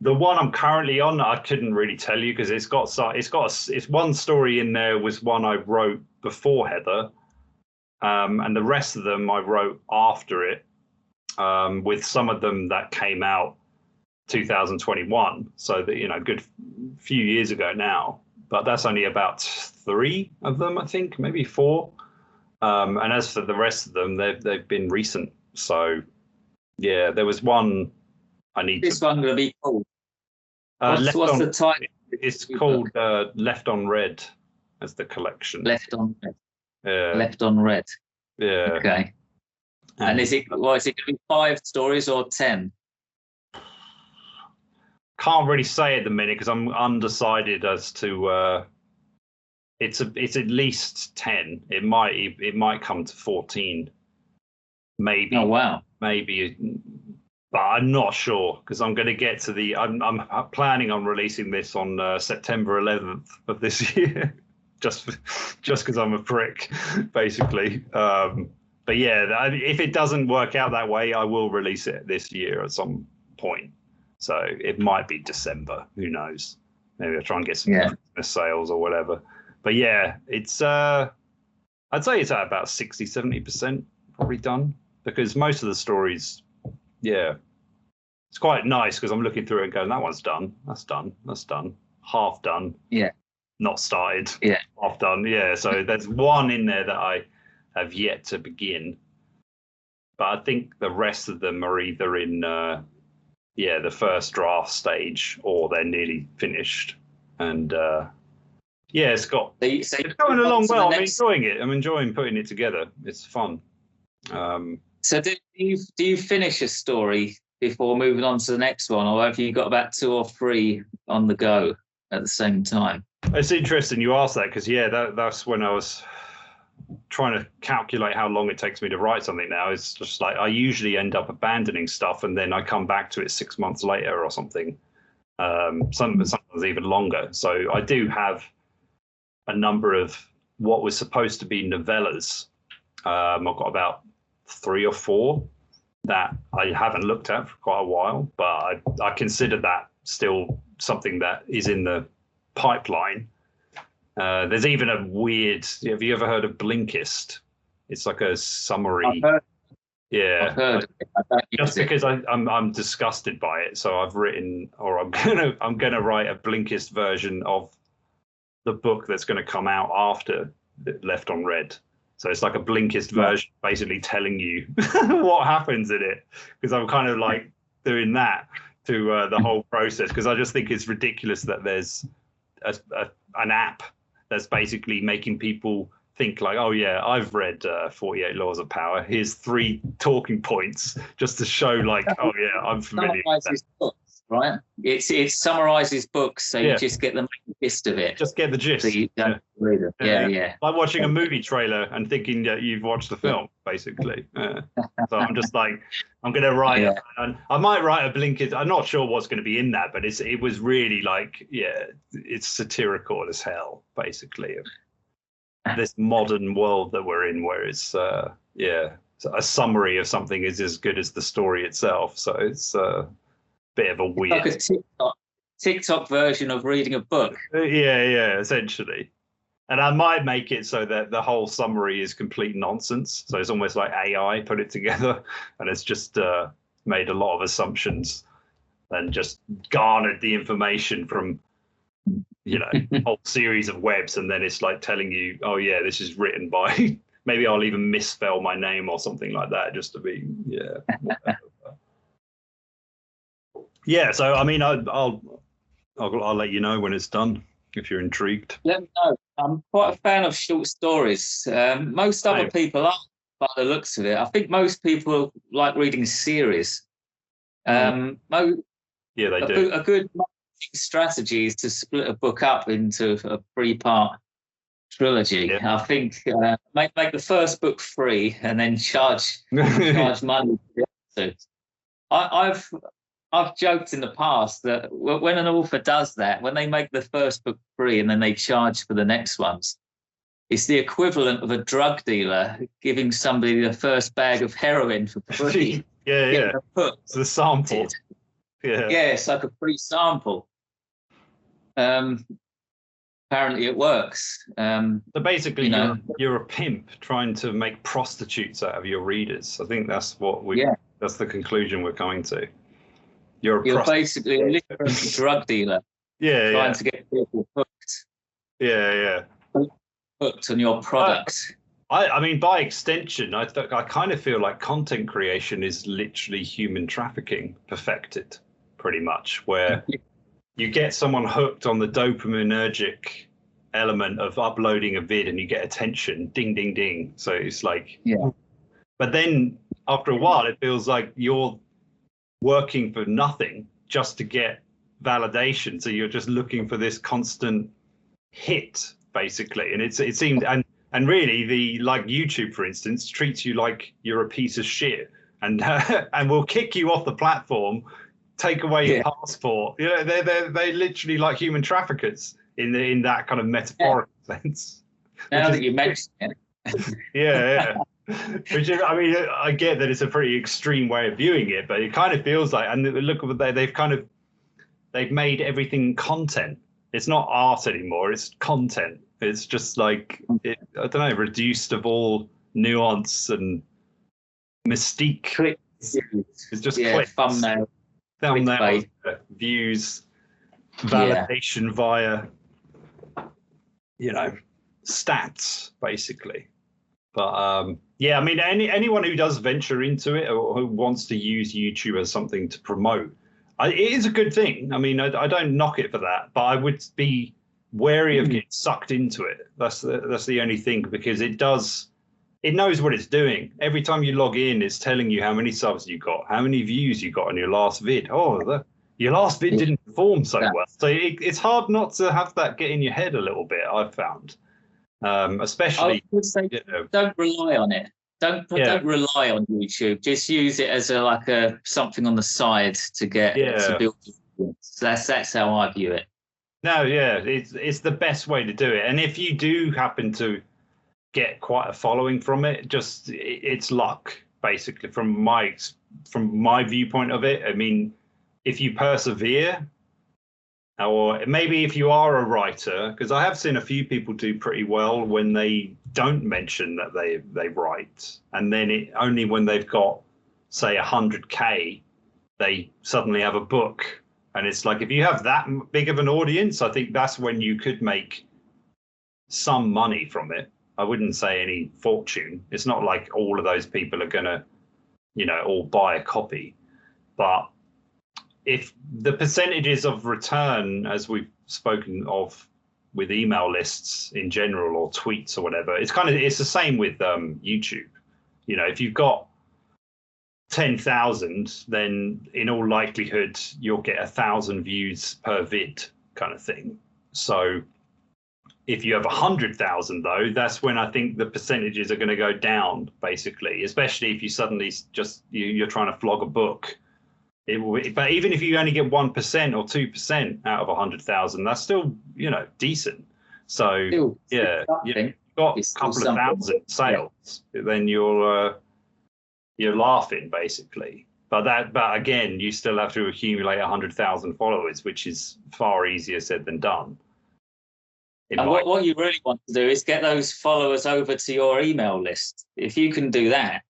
The one I'm currently on, I couldn't really tell you because it's one story in there was one I wrote before Heather. And the rest of them I wrote after it, with some of them that came out 2021. So that, good few years ago now, but that's only about 3 of them, I think, maybe 4. And as for the rest of them, they've been recent. So yeah, there was one I need this to. one going to be called? What's the title? It's called Left on Red as the collection. Left on Red. Yeah. Left on Red. Yeah. Okay. And is it going to be 5 stories or 10? Can't really say at the minute because I'm undecided as to. It's at least 10. It might come to 14. Maybe. Oh wow. Maybe, but I'm not sure because I'm going to get to the. I'm planning on releasing this on September 11th of this year. Just because I'm a prick, basically. But yeah, if it doesn't work out that way, I will release it this year at some point. So it might be December. Who knows? Maybe I'll try and get some Christmas sales or whatever. But yeah, it's I'd say it's at about 60-70% probably done, because most of the stories, it's quite nice because I'm looking through it and going, that one's done, that's done, half done. Yeah. Not started. Yeah. Half done. Yeah. So there's one in there that I have yet to begin, but I think the rest of them are either in the first draft stage or they're nearly finished. And it's going along well. I'm enjoying it. I'm enjoying putting it together. It's fun. So do you finish a story before moving on to the next one, or have you got about 2 or 3 on the go at the same time? It's interesting you asked that because that's when I was trying to calculate how long it takes me to write something now. It's just like I usually end up abandoning stuff and then I come back to it 6 months later or something. Sometimes even longer. So I do have a number of what was supposed to be novellas. I've got about 3 or 4 that I haven't looked at for quite a while, but I consider that still something that is in the pipeline. There's even a weird. Have you ever heard of Blinkist? It's like a summary. I've heard Like, of it. just because I'm disgusted by it, so I've written, or I'm gonna write a Blinkist version of the book that's going to come out after Left on Red. So it's like a Blinkist version, basically telling you what happens in it. Because I'm kind of like doing that to the whole process, because I just think it's ridiculous that there's an app that's basically making people think like, oh yeah, I've read 48 Laws of Power. Here's 3 talking points just to show like, oh yeah, I'm familiar with that. Books, right? It summarizes books, so you just get the gist of it. Just get the gist. So you don't read it. Yeah. Like watching a movie trailer and thinking that you've watched the film, basically. So I'm just like, I'm going to write it. And I might write a Blinkist. I'm not sure what's going to be in that, but it was really like, it's satirical as hell, basically. This modern world that we're in, where it's so a summary of something is as good as the story itself. So it's a bit of a weird, like a TikTok version of reading a book. Yeah, essentially. And I might make it so that the whole summary is complete nonsense. So it's almost like AI put it together, and it's just made a lot of assumptions and just garnered the information from a whole series of webs, and then it's like telling you, oh yeah, this is written by, maybe I'll even misspell my name or something like that, just to be so I mean I'll let you know when it's done. if you're intrigued. Let me know. I'm quite a fan of short stories. Most other people aren't, by the looks of it. I think most people like reading series. Yeah, they do. A good marketing strategy is to split a book up into a 3-part trilogy. Yeah. I think make the first book free and then charge money for the episodes. I've joked in the past that when an author does that, when they make the first book free and then they charge for the next ones, it's the equivalent of a drug dealer giving somebody the first bag of heroin for free. Yeah. It's the sample. Yeah, it's like a free sample. Apparently it works. So basically, you're a pimp trying to make prostitutes out of your readers. I think that's what that's the conclusion we're coming to. You're basically a literary drug dealer. Trying to get people hooked. Hooked on your product. I mean, by extension, I kind of feel like content creation is literally human trafficking perfected, pretty much, where you get someone hooked on the dopaminergic element of uploading a vid and you get attention, ding, ding, ding. So it's like, but then after a while, it feels like you're working for nothing just to get validation. So you're just looking for this constant hit, basically. And it seems, and really like YouTube, for instance, treats you like you're a piece of shit and will kick you off the platform, take away your passport. They're literally like human traffickers in that kind of metaphorical sense. Now that you mention it. Which is, I mean, I get that it's a pretty extreme way of viewing it, but it kind of feels like, and look at what they've made everything content. It's not art anymore. It's content. It's just like, I don't know, reduced of all nuance and mystique. It's just clicks, thumbnail, views, validation via, stats, basically. But I mean, anyone who does venture into it or who wants to use YouTube as something to promote, it is a good thing. I mean, I don't knock it for that, but I would be wary of getting sucked into it. That's the only thing, because it knows what it's doing. Every time you log in, it's telling you how many subs you got, how many views you got on your last vid. Your last vid didn't perform so well. So it's hard not to have that get in your head a little bit, I've found. Especially, I would say, don't rely on it. Don't rely on YouTube. Just use it as a something on the side to get to build. That's how I view it. No, it's the best way to do it. And if you do happen to get quite a following from it, it's luck, basically. From my viewpoint of it, I mean, if you persevere. Or maybe if you are a writer, because I have seen a few people do pretty well when they don't mention that they write, and then only when they've got, say, 100K, they suddenly have a book. And it's like, if you have that big of an audience, I think that's when you could make some money from it. I wouldn't say any fortune. It's not like all of those people are going to, all buy a copy, but if the percentages of return, as we've spoken of with email lists in general or tweets or whatever, it's the same with YouTube. If you've got 10,000, then in all likelihood you'll get 1,000 views per vid, kind of thing. So if you have 100,000 though, that's when I think the percentages are going to go down, basically, especially if you suddenly you're trying to flog a book. But even if you only get 1% or 2% out of 100,000, that's still, decent. So you've got a couple of thousand sales, then you're laughing, basically. But again, you still have to accumulate 100,000 followers, which is far easier said than done. And what you really want to do is get those followers over to your email list. If you can do that,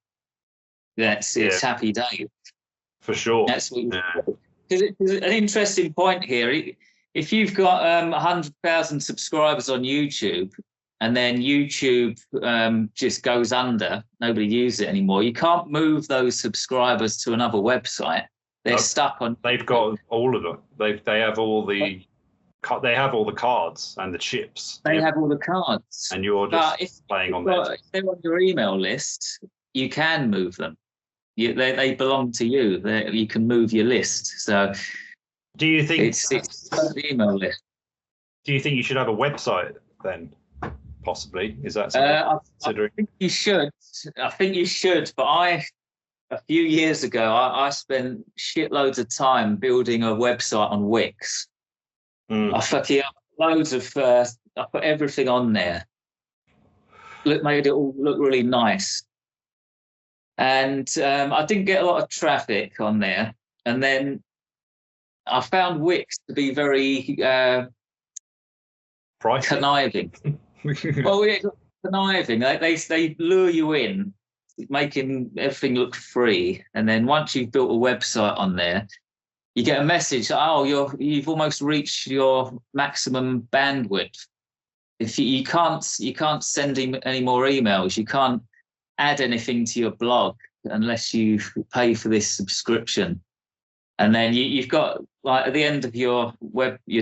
it's happy days. For sure. That's what because it's an interesting point here. If you've got 100,000 subscribers on YouTube and then YouTube just goes under, nobody uses it anymore, you can't move those subscribers to another website. They're stuck on. They've got all of them. They have all the they have all the cards and the chips. They have all the cards. And you're but just playing on theirs. If they're on your email list, you can move them. They belong to you. You can move your list. So do you think it's the email list? Do you think you should have a website then? Possibly. Is that something considering? I think you should. But a few years ago, I spent shitloads of time building a website on Wix. I fucking up loads of. I put everything on there. Made it all look really nice, and I didn't get a lot of traffic on there. And then I found Wix to be very conniving. Well, yeah, conniving. They lure you in, making everything look free, and then once you've built a website on there, you get a message. Oh, you've almost reached your maximum bandwidth. If you can't send any more emails, you can't add anything to your blog unless you pay for this subscription. And then you've got, like, at the end of your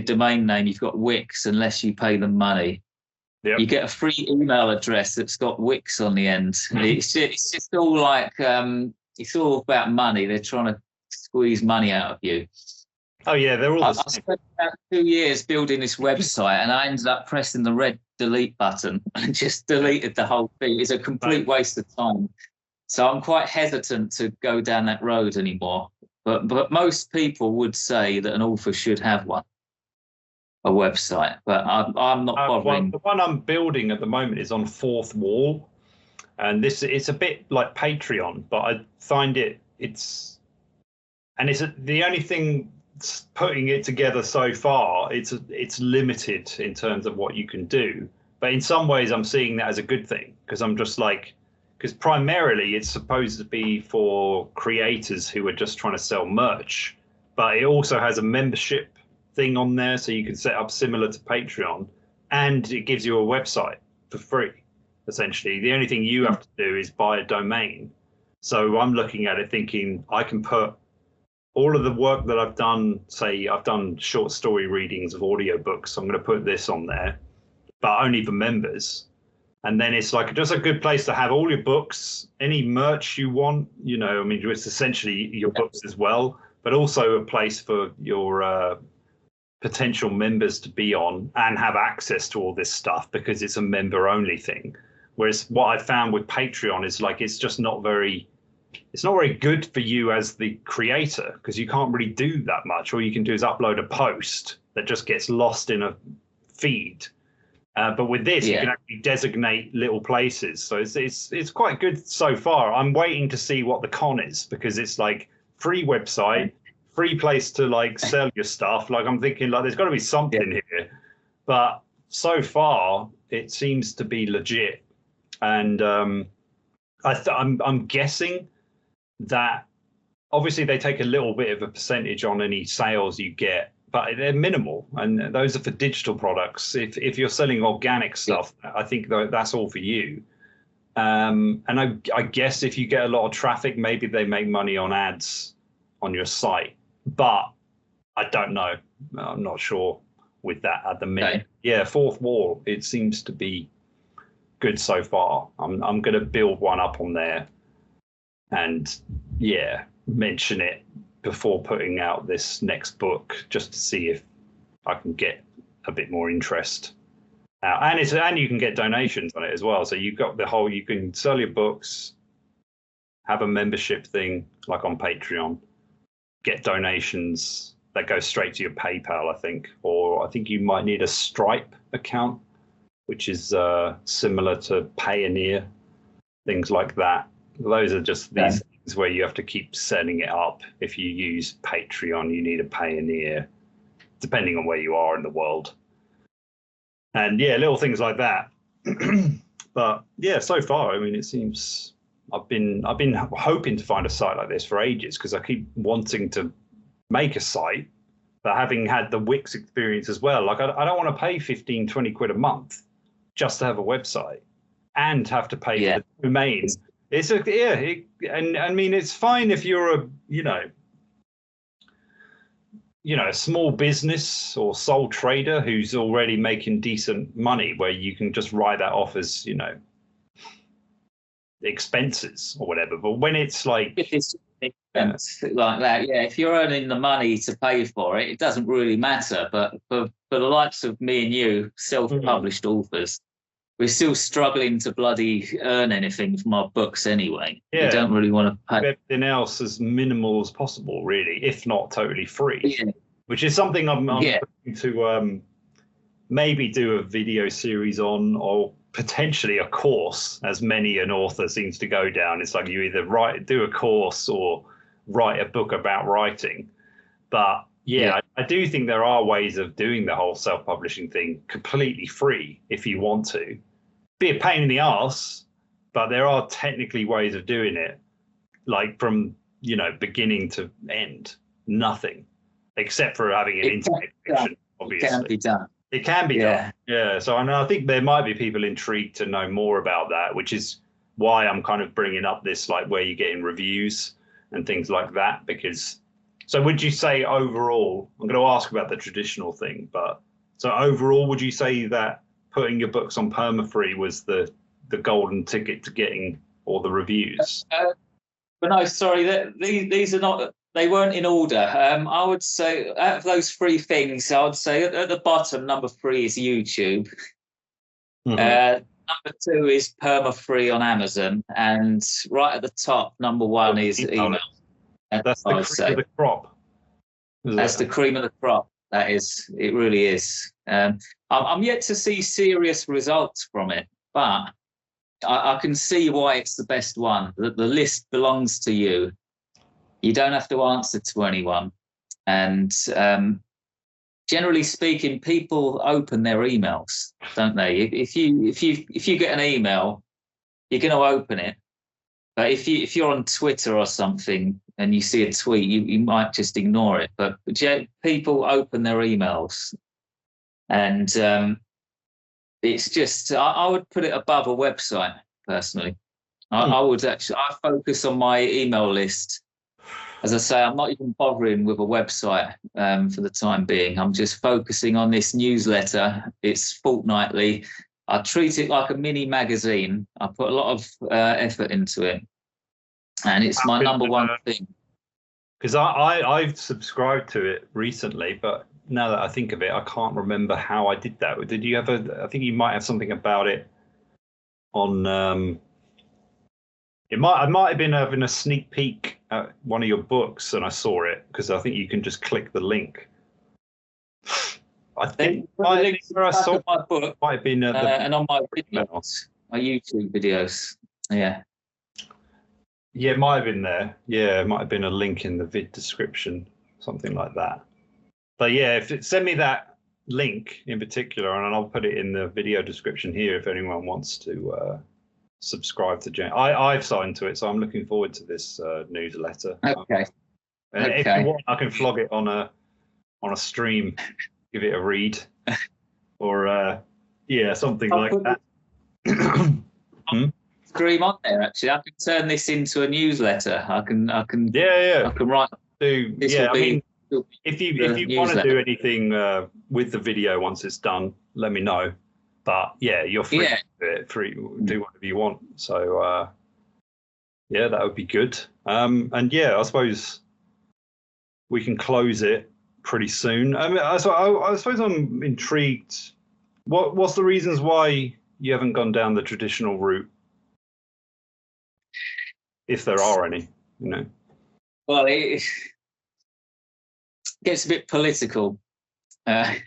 domain name, you've got Wix unless you pay them money. Yep. You get a free email address that's got Wix on the end. It's just all like it's all about money. They're trying to squeeze money out of you. Oh yeah, they're all. I spent about 2 years building this website, and I ended up pressing the red delete button and just deleted the whole thing. It's a complete waste of time. So I'm quite hesitant to go down that road anymore. But most people would say that an author should have a website. But I'm not bothering. The one I'm building at the moment is on Fourth Wall, and it's a bit like Patreon, but I find it's the only thing putting it together so far. It's limited in terms of what you can do, but in some ways I'm seeing that as a good thing, because I'm just like. Because primarily it's supposed to be for creators who are just trying to sell merch, but it also has a membership thing on there, so you can set up similar to Patreon, and it gives you a website for free, essentially. The only thing you have to do is buy a domain. So I'm looking at it thinking I can put all of the work that I've done, say I've done short story readings of audiobooks, so I'm going to put this on there, but only for members. And then it's like just a good place to have all your books, any merch you want, I mean, it's essentially your books as well, but also a place for your potential members to be on and have access to all this stuff, because it's a member only thing. Whereas what I found with Patreon is like, it's not very good for you as the creator, because you can't really do that much. All you can do is upload a post that just gets lost in a feed. But with this, you can actually designate little places. So it's quite good so far. I'm waiting to see what the con is, because it's like free website, free place to like sell your stuff. Like I'm thinking like there's got to be something here. But so far, it seems to be legit. And I'm guessing that obviously they take a little bit of a percentage on any sales you get, but they're minimal, and those are for digital products. If you're selling organic stuff, I think that's all for you. And I guess if you get a lot of traffic, maybe they make money on ads on your site. But I don't know. I'm not sure with that at the minute. Okay. Yeah, Fourth Wall, it seems to be good so far. I'm going to build one up on there and, mention it before putting out this next book, just to see if I can get a bit more interest. And you can get donations on it as well. So you've got you can sell your books, have a membership thing like on Patreon, get donations that go straight to your PayPal, I think. Or I think you might need a Stripe account, which is similar to Payoneer, things like that. Those are just these things where you have to keep setting it up. If you use Patreon, you need a Payoneer, depending on where you are in the world. And little things like that. But so far, I mean, it seems I've been hoping to find a site like this for ages, because I keep wanting to make a site, but having had the Wix experience as well, like I don't want to pay 15, 20 quid a month just to have a website and have to pay for the domain. And I mean, it's fine if you're you know, a small business or sole trader who's already making decent money, where you can just write that off as, you know, expenses or whatever. But when it's like expense like that, yeah, if you're earning the money to pay for it, it doesn't really matter. But for the likes of me and you, self-published authors, we're still struggling to bloody earn anything from our books anyway. Yeah. We don't really want to pay everything else as minimal as possible, really, if not totally free. Yeah. Which is something I'm looking to maybe do a video series on, or potentially a course, as many an author seems to go down. It's like you either do a course or write a book about writing. But yeah, I do think there are ways of doing the whole self-publishing thing completely free if you want to. Be a pain in the ass, but there are technically ways of doing it, like from, you know, beginning to end, nothing, except for having an internet connection, obviously. It can be done. It can be done. Yeah. So I think there might be people intrigued to know more about that, which is why I'm kind of bringing up this, like, where you're getting reviews and things like that. Because, so would you say overall, I'm going to ask about the traditional thing, but so overall, would you say that putting your books on perma-free was the golden ticket to getting all the reviews? But no, sorry, these are not. They weren't in order. I would say out of those three things, I would say at the bottom, number 3 is YouTube. Number 2 is perma-free on Amazon, and right at the top, number 1 is email. That's the cream of the crop. That's the cream of the crop. That is, it really is. I'm yet to see serious results from it, but I can see why it's the best one. The list belongs to you. You don't have to answer to anyone, and generally speaking, people open their emails, don't they? If you get an email, you're going to open it. But if you're on Twitter or something and you see a tweet, you might just ignore it. But people open their emails, and it's just I would put it above a website personally. I would actually focus on my email list. As I say, I'm not even bothering with a website for the time being. I'm just focusing on this newsletter. It's fortnightly. I treat it like a mini magazine. I put a lot of effort into it, and it's my number one thing. Because I've subscribed to it recently, but now that I think of it, I can't remember how I did that. Did you ever? I think you might have something about it on. I might have been having a sneak peek at one of your books, and I saw it because I think you can just click the link. I think where I saw my book might have been and on my videos, my YouTube videos. Yeah, it might have been there. Yeah, it might have been a link in the vid description, something like that. But yeah, send me that link in particular, and I'll put it in the video description here if anyone wants to. Subscribe to James. I've signed to it, so I'm looking forward to this newsletter. Okay. And if you want, I can flog it on a stream, give it a read, or something like that. Stream on there. Actually, I can turn this into a newsletter. I can. I can write. If you want to do anything with the video once it's done, let me know. But yeah, you're free to do it, do whatever you want. So that would be good. And yeah, I suppose we can close it pretty soon. I mean, I suppose I'm intrigued. What's the reasons why you haven't gone down the traditional route, if there are any? You know. Well, it gets a bit political. Fair.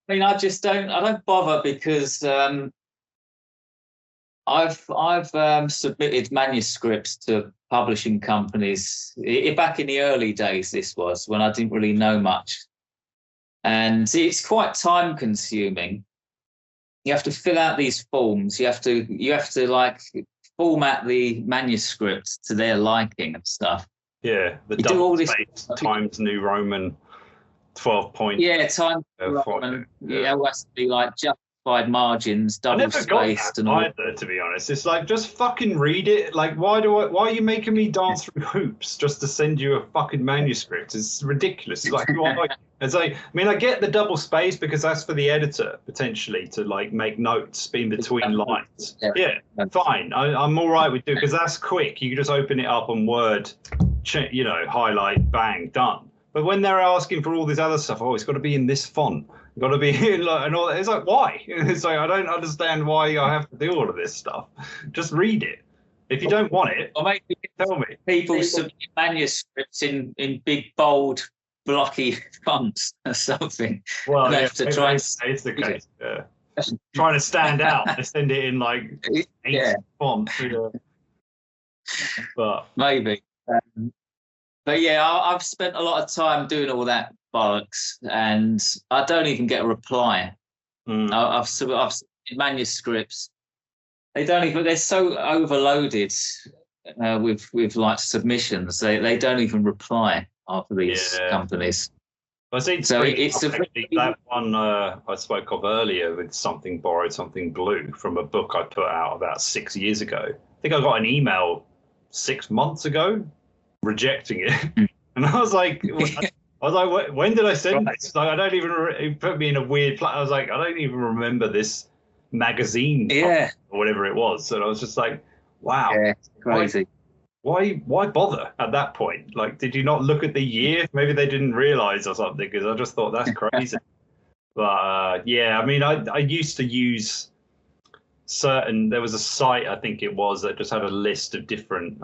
I mean, I don't bother because I've submitted manuscripts to publishing companies back in the early days. This was when I didn't really know much, and it's quite time consuming. You have to fill out these forms. You have to like format the manuscript to their liking and stuff. Yeah, the double space Times New Roman. 12 point. Yeah, time. Yeah, it has to be like just wide margins, I double never got spaced, that and all. either, to be honest. It's like, just fucking read it. Like, why are you making me dance through hoops just to send you a fucking manuscript? It's ridiculous. It's like, why? It's like, I mean, I get the double space because that's for the editor potentially to like make notes in between lines. Yeah, fine. I'm all right with doing, because that's quick. You can just open it up on Word, you know, highlight, bang, done. But when they're asking for all this other stuff, oh, it's got to be in this font, got to be in like, and all that. It's like, why? It's like, I don't understand why I have to do all of this stuff. Just read it. If you don't want it, Or maybe tell me. people submit manuscripts in big, bold, blocky fonts or something. Well, And they yeah, have to try and it's the case. Yeah. Trying to stand out, they send it in like 8 fonts. But maybe. But yeah, I've spent a lot of time doing all that bollocks, and I don't even get a reply. I've submitted manuscripts. They don't even. They're so overloaded with like submissions. They don't even reply after these companies. I think so. It's that one I spoke of earlier with Something Borrowed, Something Blue, from a book I put out about 6 years ago. I think I got an email 6 months ago rejecting it, and I was like, when did I send this? Like, I don't even. It put me in a weird place. I was like, I don't even remember this magazine, or whatever it was. So I was just like, wow, crazy. Why bother at that point? Like, did you not look at the year? Maybe they didn't realize or something, because I just thought that's crazy. But yeah, I mean, I used to use there was a site, I think it was, that just had a list of different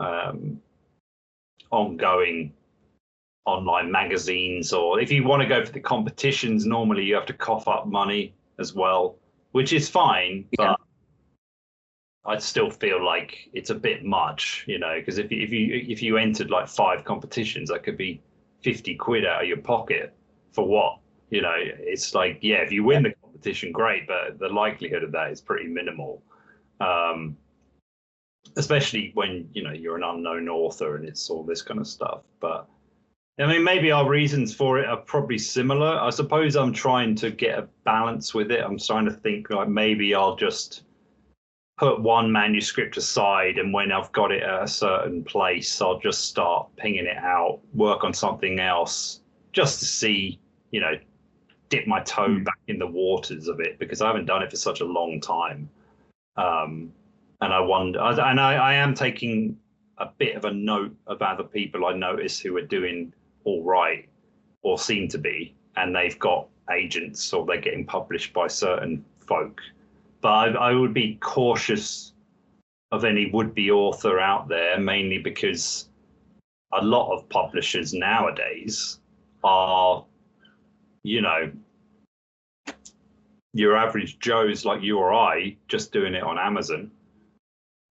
ongoing online magazines, or if you want to go for the competitions, normally you have to cough up money as well, which is fine, but I'd still feel like it's a bit much, you know, because if you entered like 5 competitions, that could be 50 quid out of your pocket for what? You know, it's like, yeah, if you win the competition, great, but the likelihood of that is pretty minimal. Especially when, you know, you're an unknown author and it's all this kind of stuff. But I mean, maybe our reasons for it are probably similar. I suppose I'm trying to get a balance with it. I'm trying to think like, maybe I'll just put one manuscript aside, and when I've got it at a certain place, I'll just start pinging it out, work on something else, just to see, you know, dip my toe back in the waters of it, because I haven't done it for such a long time. And I wonder, and I am taking a bit of a note about the people I notice who are doing all right, or seem to be, and they've got agents, or they're getting published by certain folk. But I would be cautious of any would-be author out there, mainly because a lot of publishers nowadays are, you know, your average Joes like you or I, just doing it on Amazon,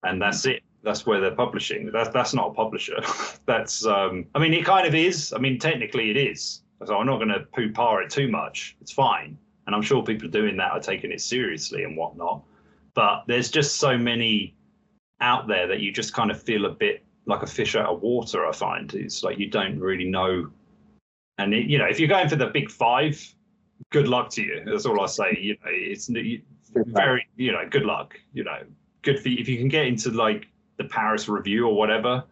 and that's it. That's where they're publishing. That's not a publisher. That's I mean, it kind of is. I mean, technically it is. So I'm not going to poo-pah it too much. It's fine. And I'm sure people doing that are taking it seriously and whatnot. But there's just so many out there that you just kind of feel a bit like a fish out of water, I find. It's like you don't really know. And, you know, if you're going for the big 5, good luck to you. That's all I say. You know, it's very, you know, good luck. You know, good for you. If you can get into like the Paris Review or whatever,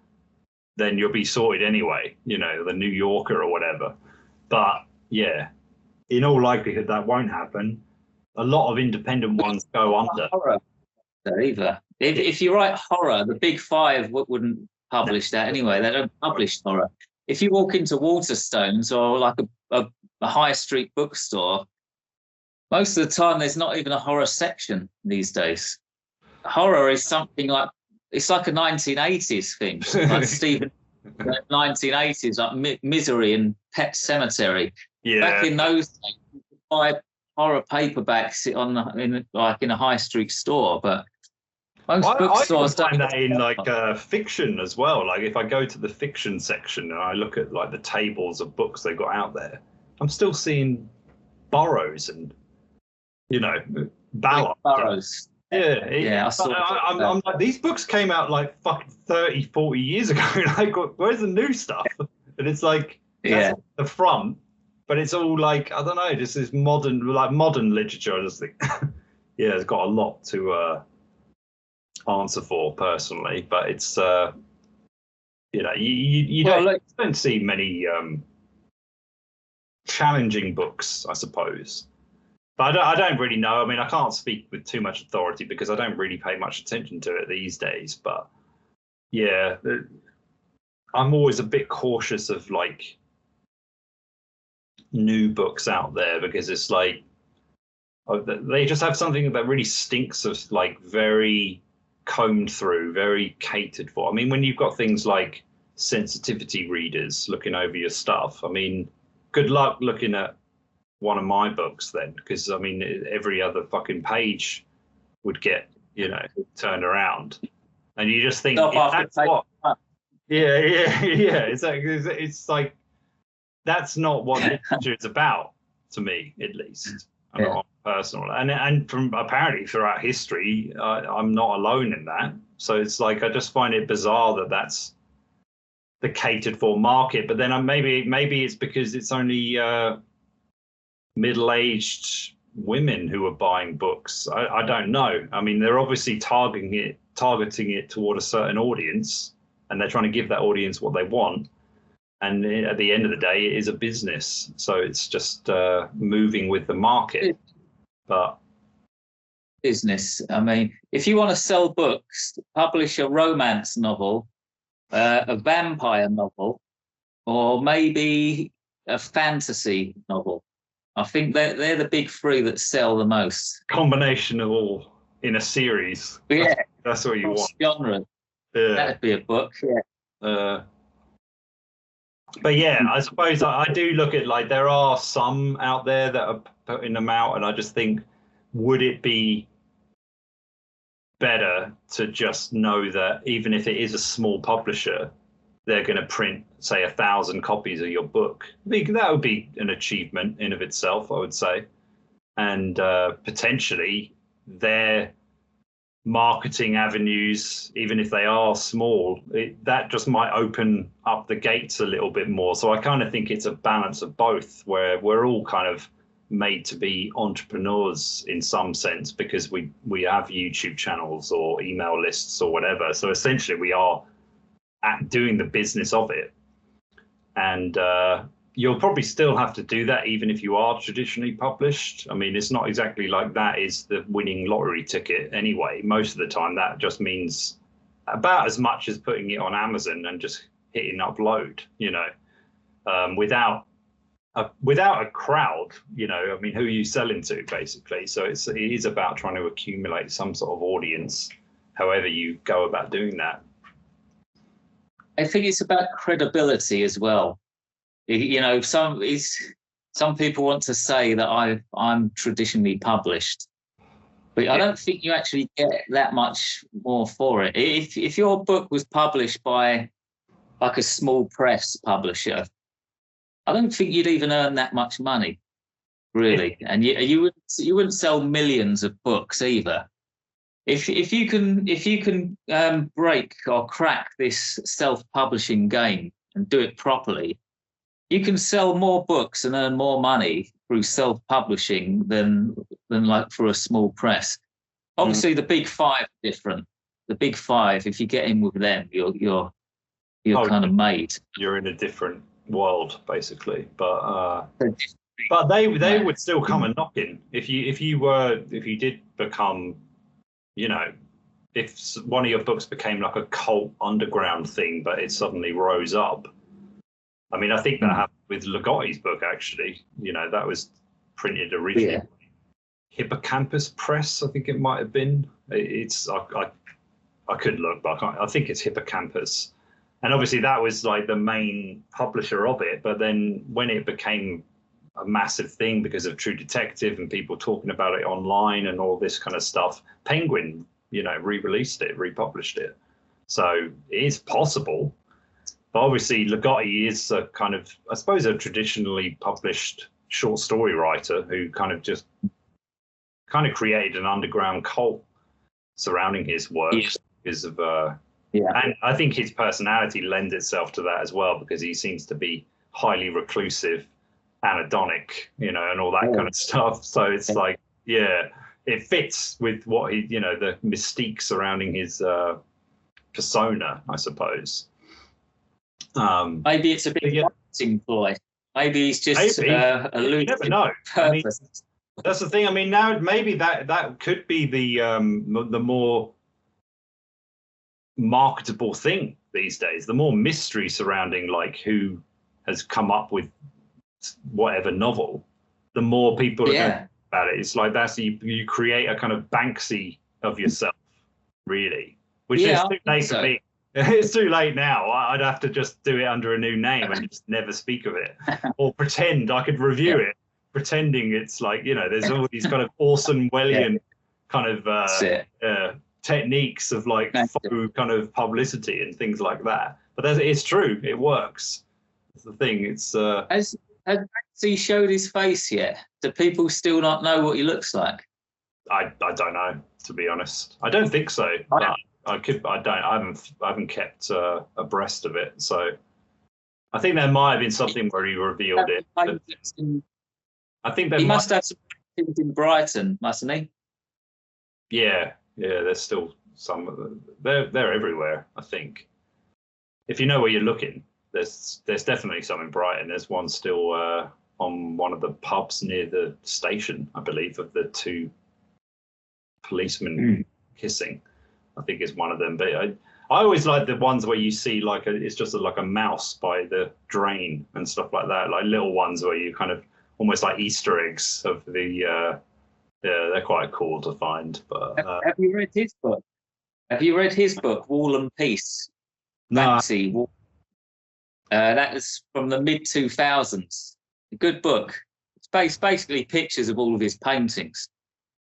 then you'll be sorted anyway, you know, the New Yorker or whatever. But yeah, in all likelihood, that won't happen. A lot of independent ones go under. Horror either. If you write horror, the big 5 wouldn't publish that anyway. They don't publish horror. If you walk into Waterstones or like a high street bookstore, most of the time there's not even a horror section these days. Horror is something like, it's like a 1980s thing, like Stephen, 1980s, like Misery and Pet Sematary. Yeah. Back in those days, you could buy horror paperbacks in a high street store, but most bookstores don't find that in like fiction as well. Like if I go to the fiction section and I look at like the tables of books they've got out there, I'm still seeing Burroughs and, you know, Ballard. Burroughs. Yeah. I'm like, these books came out like fucking 30, 40 years ago. Like, where's the new stuff? And it's like, that's the front, but it's all like, I don't know, just this modern literature. I just think, yeah, it's got a lot to answer for personally, but it's you know, you don't see many challenging books, I suppose. But I don't really know. I mean, I can't speak with too much authority because I don't really pay much attention to it these days. But yeah, I'm always a bit cautious of like new books out there because it's like they just have something that really stinks of like very combed through, very catered for. I mean, when you've got things like sensitivity readers looking over your stuff, I mean, good luck looking at one of my books then, because I mean, every other fucking page would get, you know, turned around, and you just think that's what. Yeah. It's like that's not what literature is about to me, at least. On personal, and from apparently throughout history, I'm not alone in that. So it's like I just find it bizarre that that's the catered for market. But then maybe it's because it's only middle-aged women who are buying books. I don't know. I mean, they're obviously targeting it toward a certain audience, and they're trying to give that audience what they want. And at the end of the day, it is a business, so it's just moving with the market. But business. I mean, if you want to sell books, publish a romance novel, a vampire novel, or maybe a fantasy novel. I think they're the big three that sell the most. Combination of all in a series. Yeah, that's what you want. Genre. Yeah. That'd be a book. Yeah. But yeah, I suppose I do look at like there are some out there that are putting them out, and I just think, would it be better to just know that even if it is a small publisher, they're going to print, say, 1,000 copies of your book? I think that would be an achievement in of itself, I would say, and potentially their marketing avenues, even if they are small, that just might open up the gates a little bit more. So I kind of think it's a balance of both, where we're all kind of made to be entrepreneurs in some sense because we have YouTube channels or email lists or whatever. So essentially we are doing the business of it. And you'll probably still have to do that even if you are traditionally published. I mean, it's not exactly like that is the winning lottery ticket anyway. Most of the time that just means about as much as putting it on Amazon and just hitting upload, you know, without a crowd, you know. I mean, who are you selling to basically? So it is about trying to accumulate some sort of audience, however you go about doing that. I think it's about credibility as well. You know, some people want to say that I'm traditionally published, but I don't think you actually get that much more for it. If your book was published by like a small press publisher, I don't think you'd even earn that much money, really. And you wouldn't sell millions of books either. If you can break or crack this self-publishing game and do it properly, you can sell more books and earn more money through self-publishing than like for a small press. Obviously, the big five are different. The big five, if you get in with them, you're kind of made. You're in a different world, basically. But they would still come and knock in if you did become, you know, if one of your books became like a cult underground thing, but it suddenly rose up. I mean, I think that happened with Ligotti's book, actually. You know, that was printed originally. Yeah. Hippocampus Press, I think it might have been. It's I could look, but I think it's Hippocampus. And obviously that was like the main publisher of it. But then when it became a massive thing because of True Detective and people talking about it online and all this kind of stuff, Penguin, you know, re-released it, republished it. So it is possible. But obviously, Ligotti is a kind of, I suppose, a traditionally published short story writer who kind of created an underground cult surrounding his work because of, and I think his personality lends itself to that as well because he seems to be highly reclusive, anhedonic, you know, and all that kind of stuff. So it's like, yeah, it fits with what he, the mystique surrounding his persona, I suppose. Maybe it's a big marketing ploy. Maybe he's just you never know. Purpose. That's the thing. I mean, now maybe that could be the more marketable thing these days. The more mystery surrounding like who has come up with whatever novel, the more people are going to think about it. It's like you create a kind of Banksy of yourself, really, which is too late for me. It's too late now. I'd have to just do it under a new name and just never speak of it, or pretend I could review it, pretending it's like, there's all these kind of Orson Welles kind of techniques of like faux kind of publicity and things like that. But it's true. It works. It's the thing. It's has Banksy showed his face yet? Do people still not know what he looks like? I don't know, to be honest. I don't think so. I haven't kept abreast of it. So I think there might have been something where he revealed it. I think he must have some paintings in Brighton, mustn't he? Yeah. There's still some of them. They're everywhere. I think if you know where you're looking, there's definitely some in Brighton. There's one still on one of the pubs near the station, I believe, of the two policemen kissing. I think it's one of them. But I always like the ones where you see like it's just like a mouse by the drain and stuff like that. Like little ones where you kind of almost like Easter eggs of the. They're quite cool to find. But have you read his book? Have you read his book, Wall and Peace? Banksy. No. That was from the mid-2000s. A good book. It's basically pictures of all of his paintings.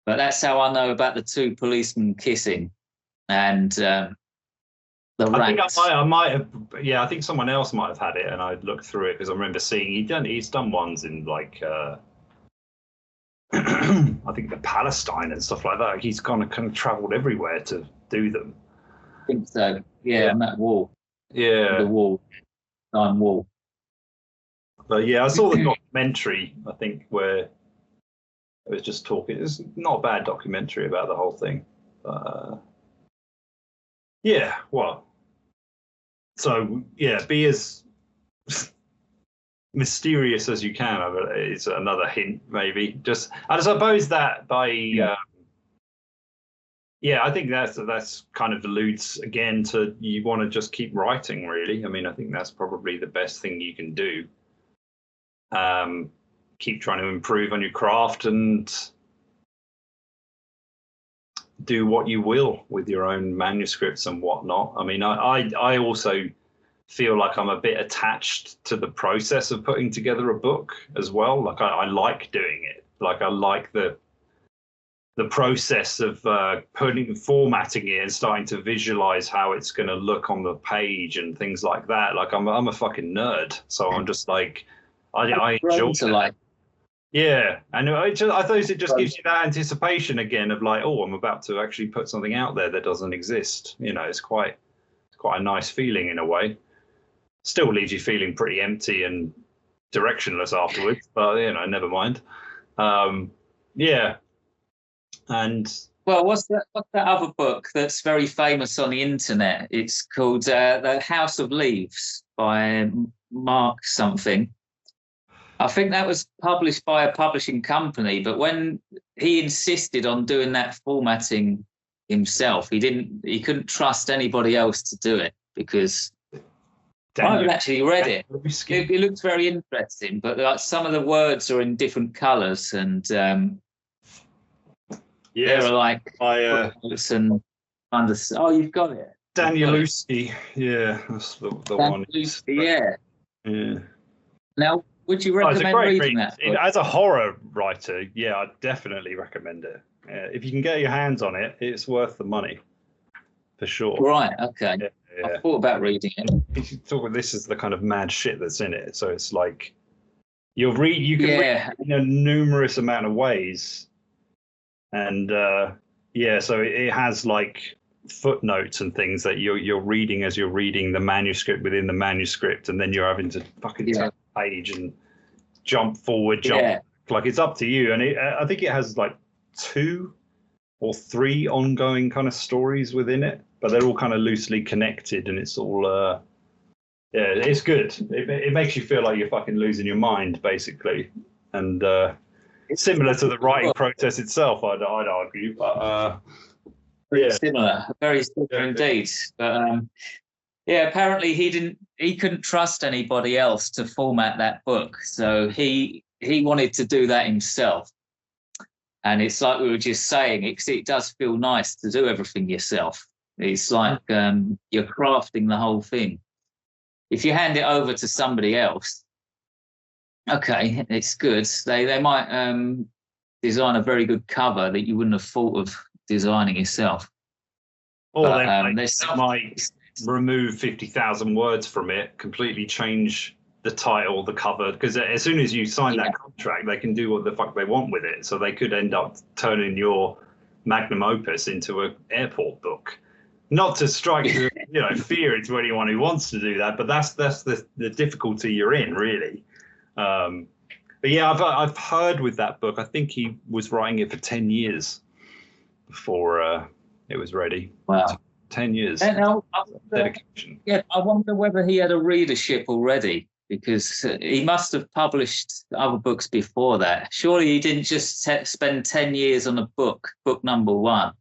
But that's how I know about the two policemen kissing and the rats. I might have. Yeah, I think someone else might have had it, and I looked through it because I remember seeing he's done ones in like. I think the Palestine and stuff like that. He's kind of traveled everywhere to do them. I think so. Yeah, on that wall. Yeah. The wall. Nine wall. But yeah, I saw the documentary, I think, where it was just talking. It's not a bad documentary about the whole thing. Yeah, well. So, yeah, be as mysterious as you can. It's another hint, maybe. Just, I suppose that by I think that's kind of alludes again to you want to just keep writing, really. I mean, I think that's probably the best thing you can do. Keep trying to improve on your craft and do what you will with your own manuscripts and whatnot. I mean, I also feel like I'm a bit attached to the process of putting together a book as well. Like I like doing it. Like I like the process of formatting it and starting to visualize how it's going to look on the page and things like that. Like I'm a fucking nerd, so I'm just like I enjoy it. Yeah, and I thought it just gives you that anticipation again of like, oh, I'm about to actually put something out there that doesn't exist. It's quite a nice feeling in a way. Still leaves you feeling pretty empty and directionless afterwards, but never mind. Yeah. And well, what's that other book that's very famous on the internet? It's called The House of Leaves by Mark something. I think that was published by a publishing company, but when he insisted on doing that formatting himself, he couldn't trust anybody else to do it because I haven't actually read it. It looks very interesting, but like some of the words are in different colours and they're like oh, you've got it. Danielewski, yeah, that's the one. Yeah. Now, would you recommend reading that book? As a horror writer, yeah, I'd definitely recommend it. If you can get your hands on it, it's worth the money, for sure. Right, okay. Yeah. I thought about reading it. This is the kind of mad shit that's in it. So it's like you can read it in a numerous amount of ways. And so it has like footnotes and things that you're reading as you're reading the manuscript within the manuscript, and then you're having to fucking turn the page and jump forward, jump like it's up to you. And I think it has like 2 or 3 ongoing kind of stories within it, but they're all kind of loosely connected, and it's all yeah, it's good. It makes you feel like you're fucking losing your mind, basically, and it's similar to the writing process itself. I'd argue, but very similar indeed. But yeah, apparently he couldn't trust anybody else to format that book, so he wanted to do that himself. And it's like we were just saying, it does feel nice to do everything yourself. It's like you're crafting the whole thing. If you hand it over to somebody else, okay, it's good. They might design a very good cover that you wouldn't have thought of designing yourself. Or they might remove 50,000 words from it, completely change the title, the cover, because as soon as you sign that contract, they can do what the fuck they want with it. So they could end up turning your magnum opus into an airport book. Not to strike fear into anyone who wants to do that, but that's the difficulty you're in, really. But yeah, I've heard with that book, I think he was writing it for 10 years before it was ready. Wow. 10 years. Dedication. Yeah, I wonder whether he had a readership already, because he must have published other books before that. Surely he didn't just spend 10 years on a book number 1,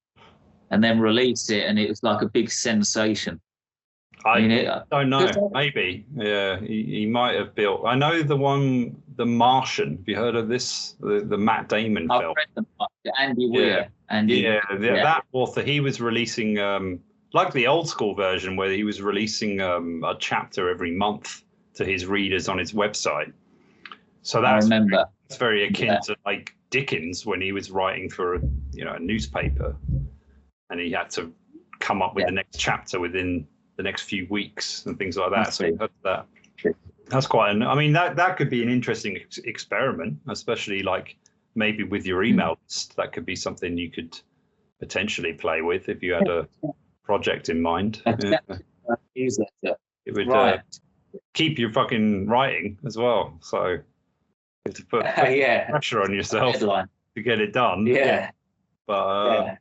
and then release it, and it was like a big sensation. I don't know. Maybe. Yeah, he might have built. I know The Martian. Have you heard of this? The Matt Damon film. Andy Weir. That author, he was releasing like the old school version, where he was releasing a chapter every month to his readers on his website. So I remember. It's very akin to like Dickens when he was writing for a newspaper, and he had to come up with the next chapter within the next few weeks and things like that. So that's quite that could be an interesting experiment, especially like maybe with your email list. That could be something you could potentially play with if you had a project in mind. Newsletter. It would keep you fucking writing as well. So you have to put pressure on yourself to get it done. Yeah. But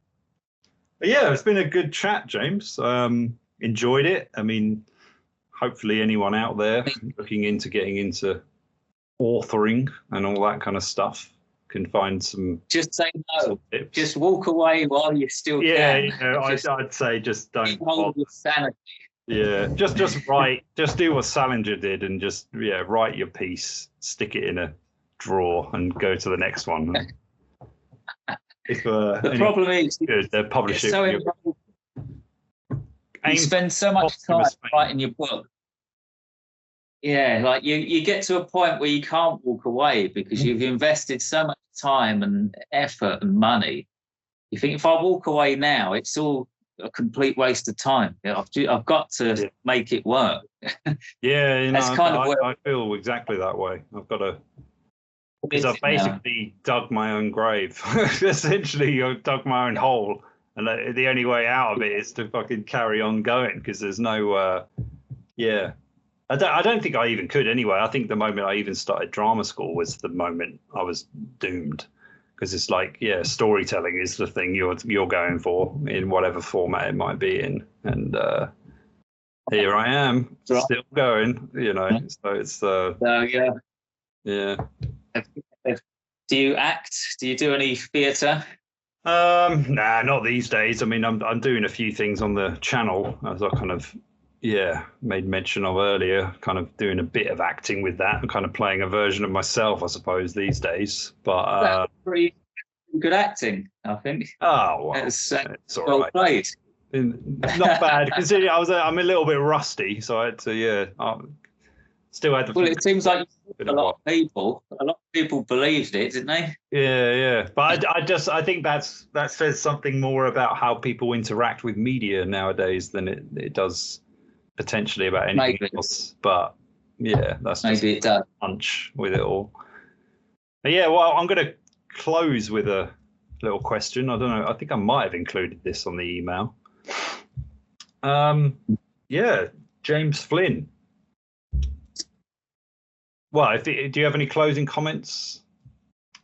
yeah, it's been a good chat, James. Enjoyed it. I mean, hopefully anyone out there looking into getting into authoring and all that kind of stuff can find some. Just say no. Tips. Just walk away while you still can. I'd say just don't. Hold your sanity. Yeah, just write. Just do what Salinger did and just write your piece, stick it in a drawer, and go to the next one. If the problem is good, they're publishing. You spend so much time writing your book. Yeah, like you get to a point where you can't walk away because you've invested so much time and effort and money. You think, if I walk away now, it's all a complete waste of time. I've got to make it work. That's kind of I feel exactly that way. I've got to, because I've basically dug my own grave. Essentially, I've dug my own hole. And the only way out of it is to fucking carry on going, because there's no, I don't think I even could anyway. I think the moment I even started drama school was the moment I was doomed, because it's like, storytelling is the thing you're going for in whatever format it might be in. And here I am, still going, so it's Do you act? Do you do any theatre? Nah, not these days. I mean, I'm doing a few things on the channel, as I kind of made mention of earlier, kind of doing a bit of acting with that and kind of playing a version of myself, I suppose, these days. But that's pretty good acting, I think. Oh, well, it's all right. Played. Not bad, considering I'm a little bit rusty, so I had to still had the. Well, it seems like a lot of people believed it, didn't they? Yeah. But I think that says something more about how people interact with media nowadays than it does potentially about anything else. But that's just maybe it does. Punch with it all. But well, I'm going to close with a little question. I don't know. I think I might have included this on the email. James Flynn. Well, do you have any closing comments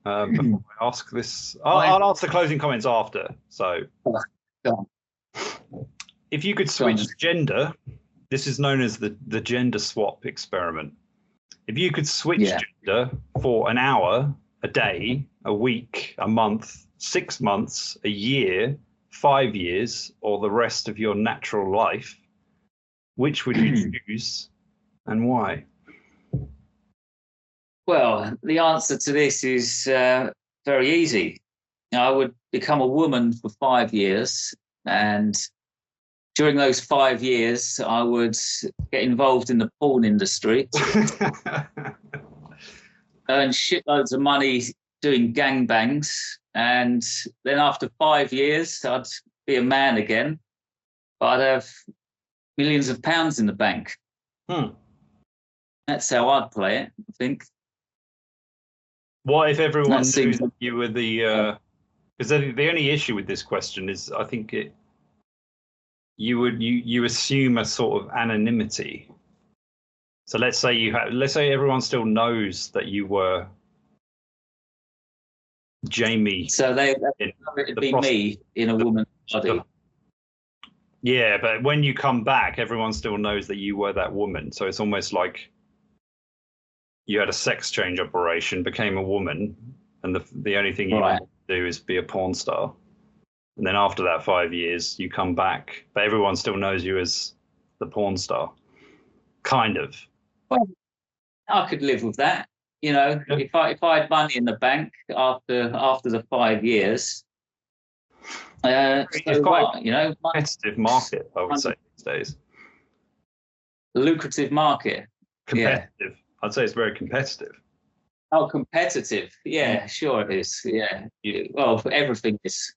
Before I ask this, I'll ask the closing comments after. So, if you could switch gender, this is known as the gender swap experiment. If you could switch gender for an hour, a day, a week, a month, 6 months, a year, 5 years, or the rest of your natural life, which would you choose and why? Well, the answer to this is very easy. I would become a woman for 5 years, and during those 5 years, I would get involved in the porn industry, earn shitloads of money doing gangbangs, and then after 5 years, I'd be a man again, but I'd have millions of pounds in the bank. That's how I'd play it, I think. What if everyone knew that you were the? Because the only issue with this question is, I think you assume a sort of anonymity. So let's say everyone still knows that you were Jamie. So it'd be me in a woman's body. Yeah, but when you come back, everyone still knows that you were that woman. So it's almost like you had a sex change operation, became a woman, and the only thing you want to do is be a porn star. And then after that 5 years, you come back, but everyone still knows you as the porn star. Kind of. Well, I could live with that. You know, if I had money in the bank after the 5 years, it's quite a competitive market, I would say these days. Lucrative market. Competitive. Yeah. I'd say it's very competitive. Oh, competitive. Yeah, sure it is. Yeah. Well, everything is.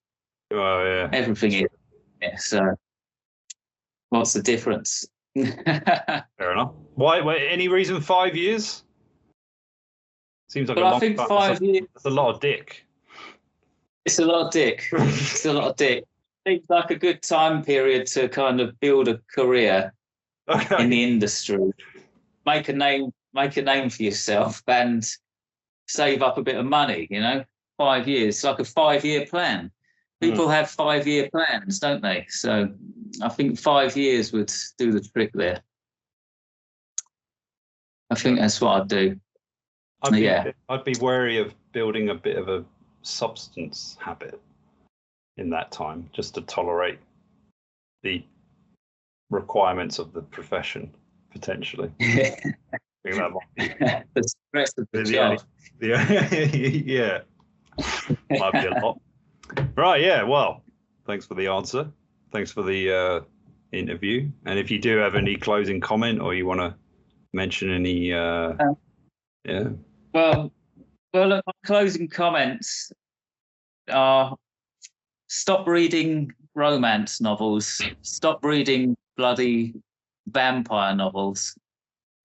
Oh, yeah. Everything is. Yeah, so what's the difference? Fair enough. Why? Any reason 5 years? Seems like I think 5 years. That's a lot of dick. It's a lot of dick. It's a lot of dick. Seems like a good time period to kind of build a career in the industry, make a name for yourself, and save up a bit of money. 5 years, like a 5-year plan. People have 5-year plans, don't they? So I think 5 years would do the trick there. I think that's what I'd do. I'd be wary of building a bit of a substance habit in that time, just to tolerate the requirements of the profession, potentially. The stress of the job. Yeah. Might be a lot. Right, yeah, well, thanks for the answer. Thanks for the interview. And if you do have any closing comment or you want to mention any... Well, look, my closing comments are stop reading romance novels, stop reading bloody vampire novels,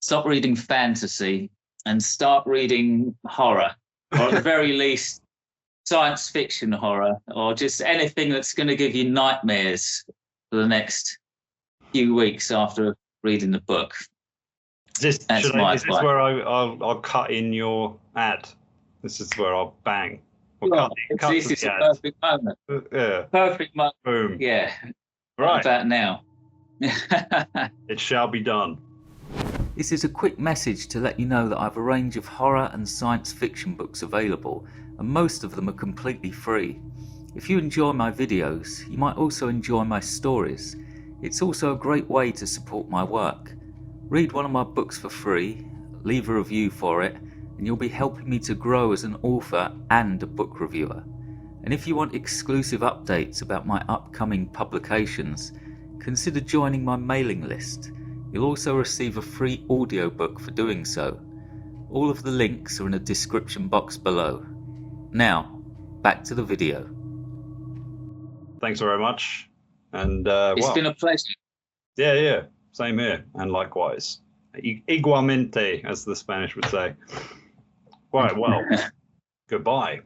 stop reading fantasy, and start reading horror, or at the very least, science fiction horror, or just anything that's going to give you nightmares for the next few weeks after reading the book. Is this where I'll cut in your ad? This is where I'll bang. This is a perfect moment. Yeah. Perfect moment. Boom. Yeah. Right. About now. It shall be done. This is a quick message to let you know that I have a range of horror and science fiction books available, and most of them are completely free. If you enjoy my videos, you might also enjoy my stories. It's also a great way to support my work. Read one of my books for free, leave a review for it, and you'll be helping me to grow as an author and a book reviewer. And if you want exclusive updates about my upcoming publications, consider joining my mailing list. You'll also receive a free audiobook for doing so. All of the links are in the description box below. Now, back to the video. Thanks very much. And it's been a pleasure. Yeah. Same here, and likewise. Igualmente, as the Spanish would say. Right, well, goodbye.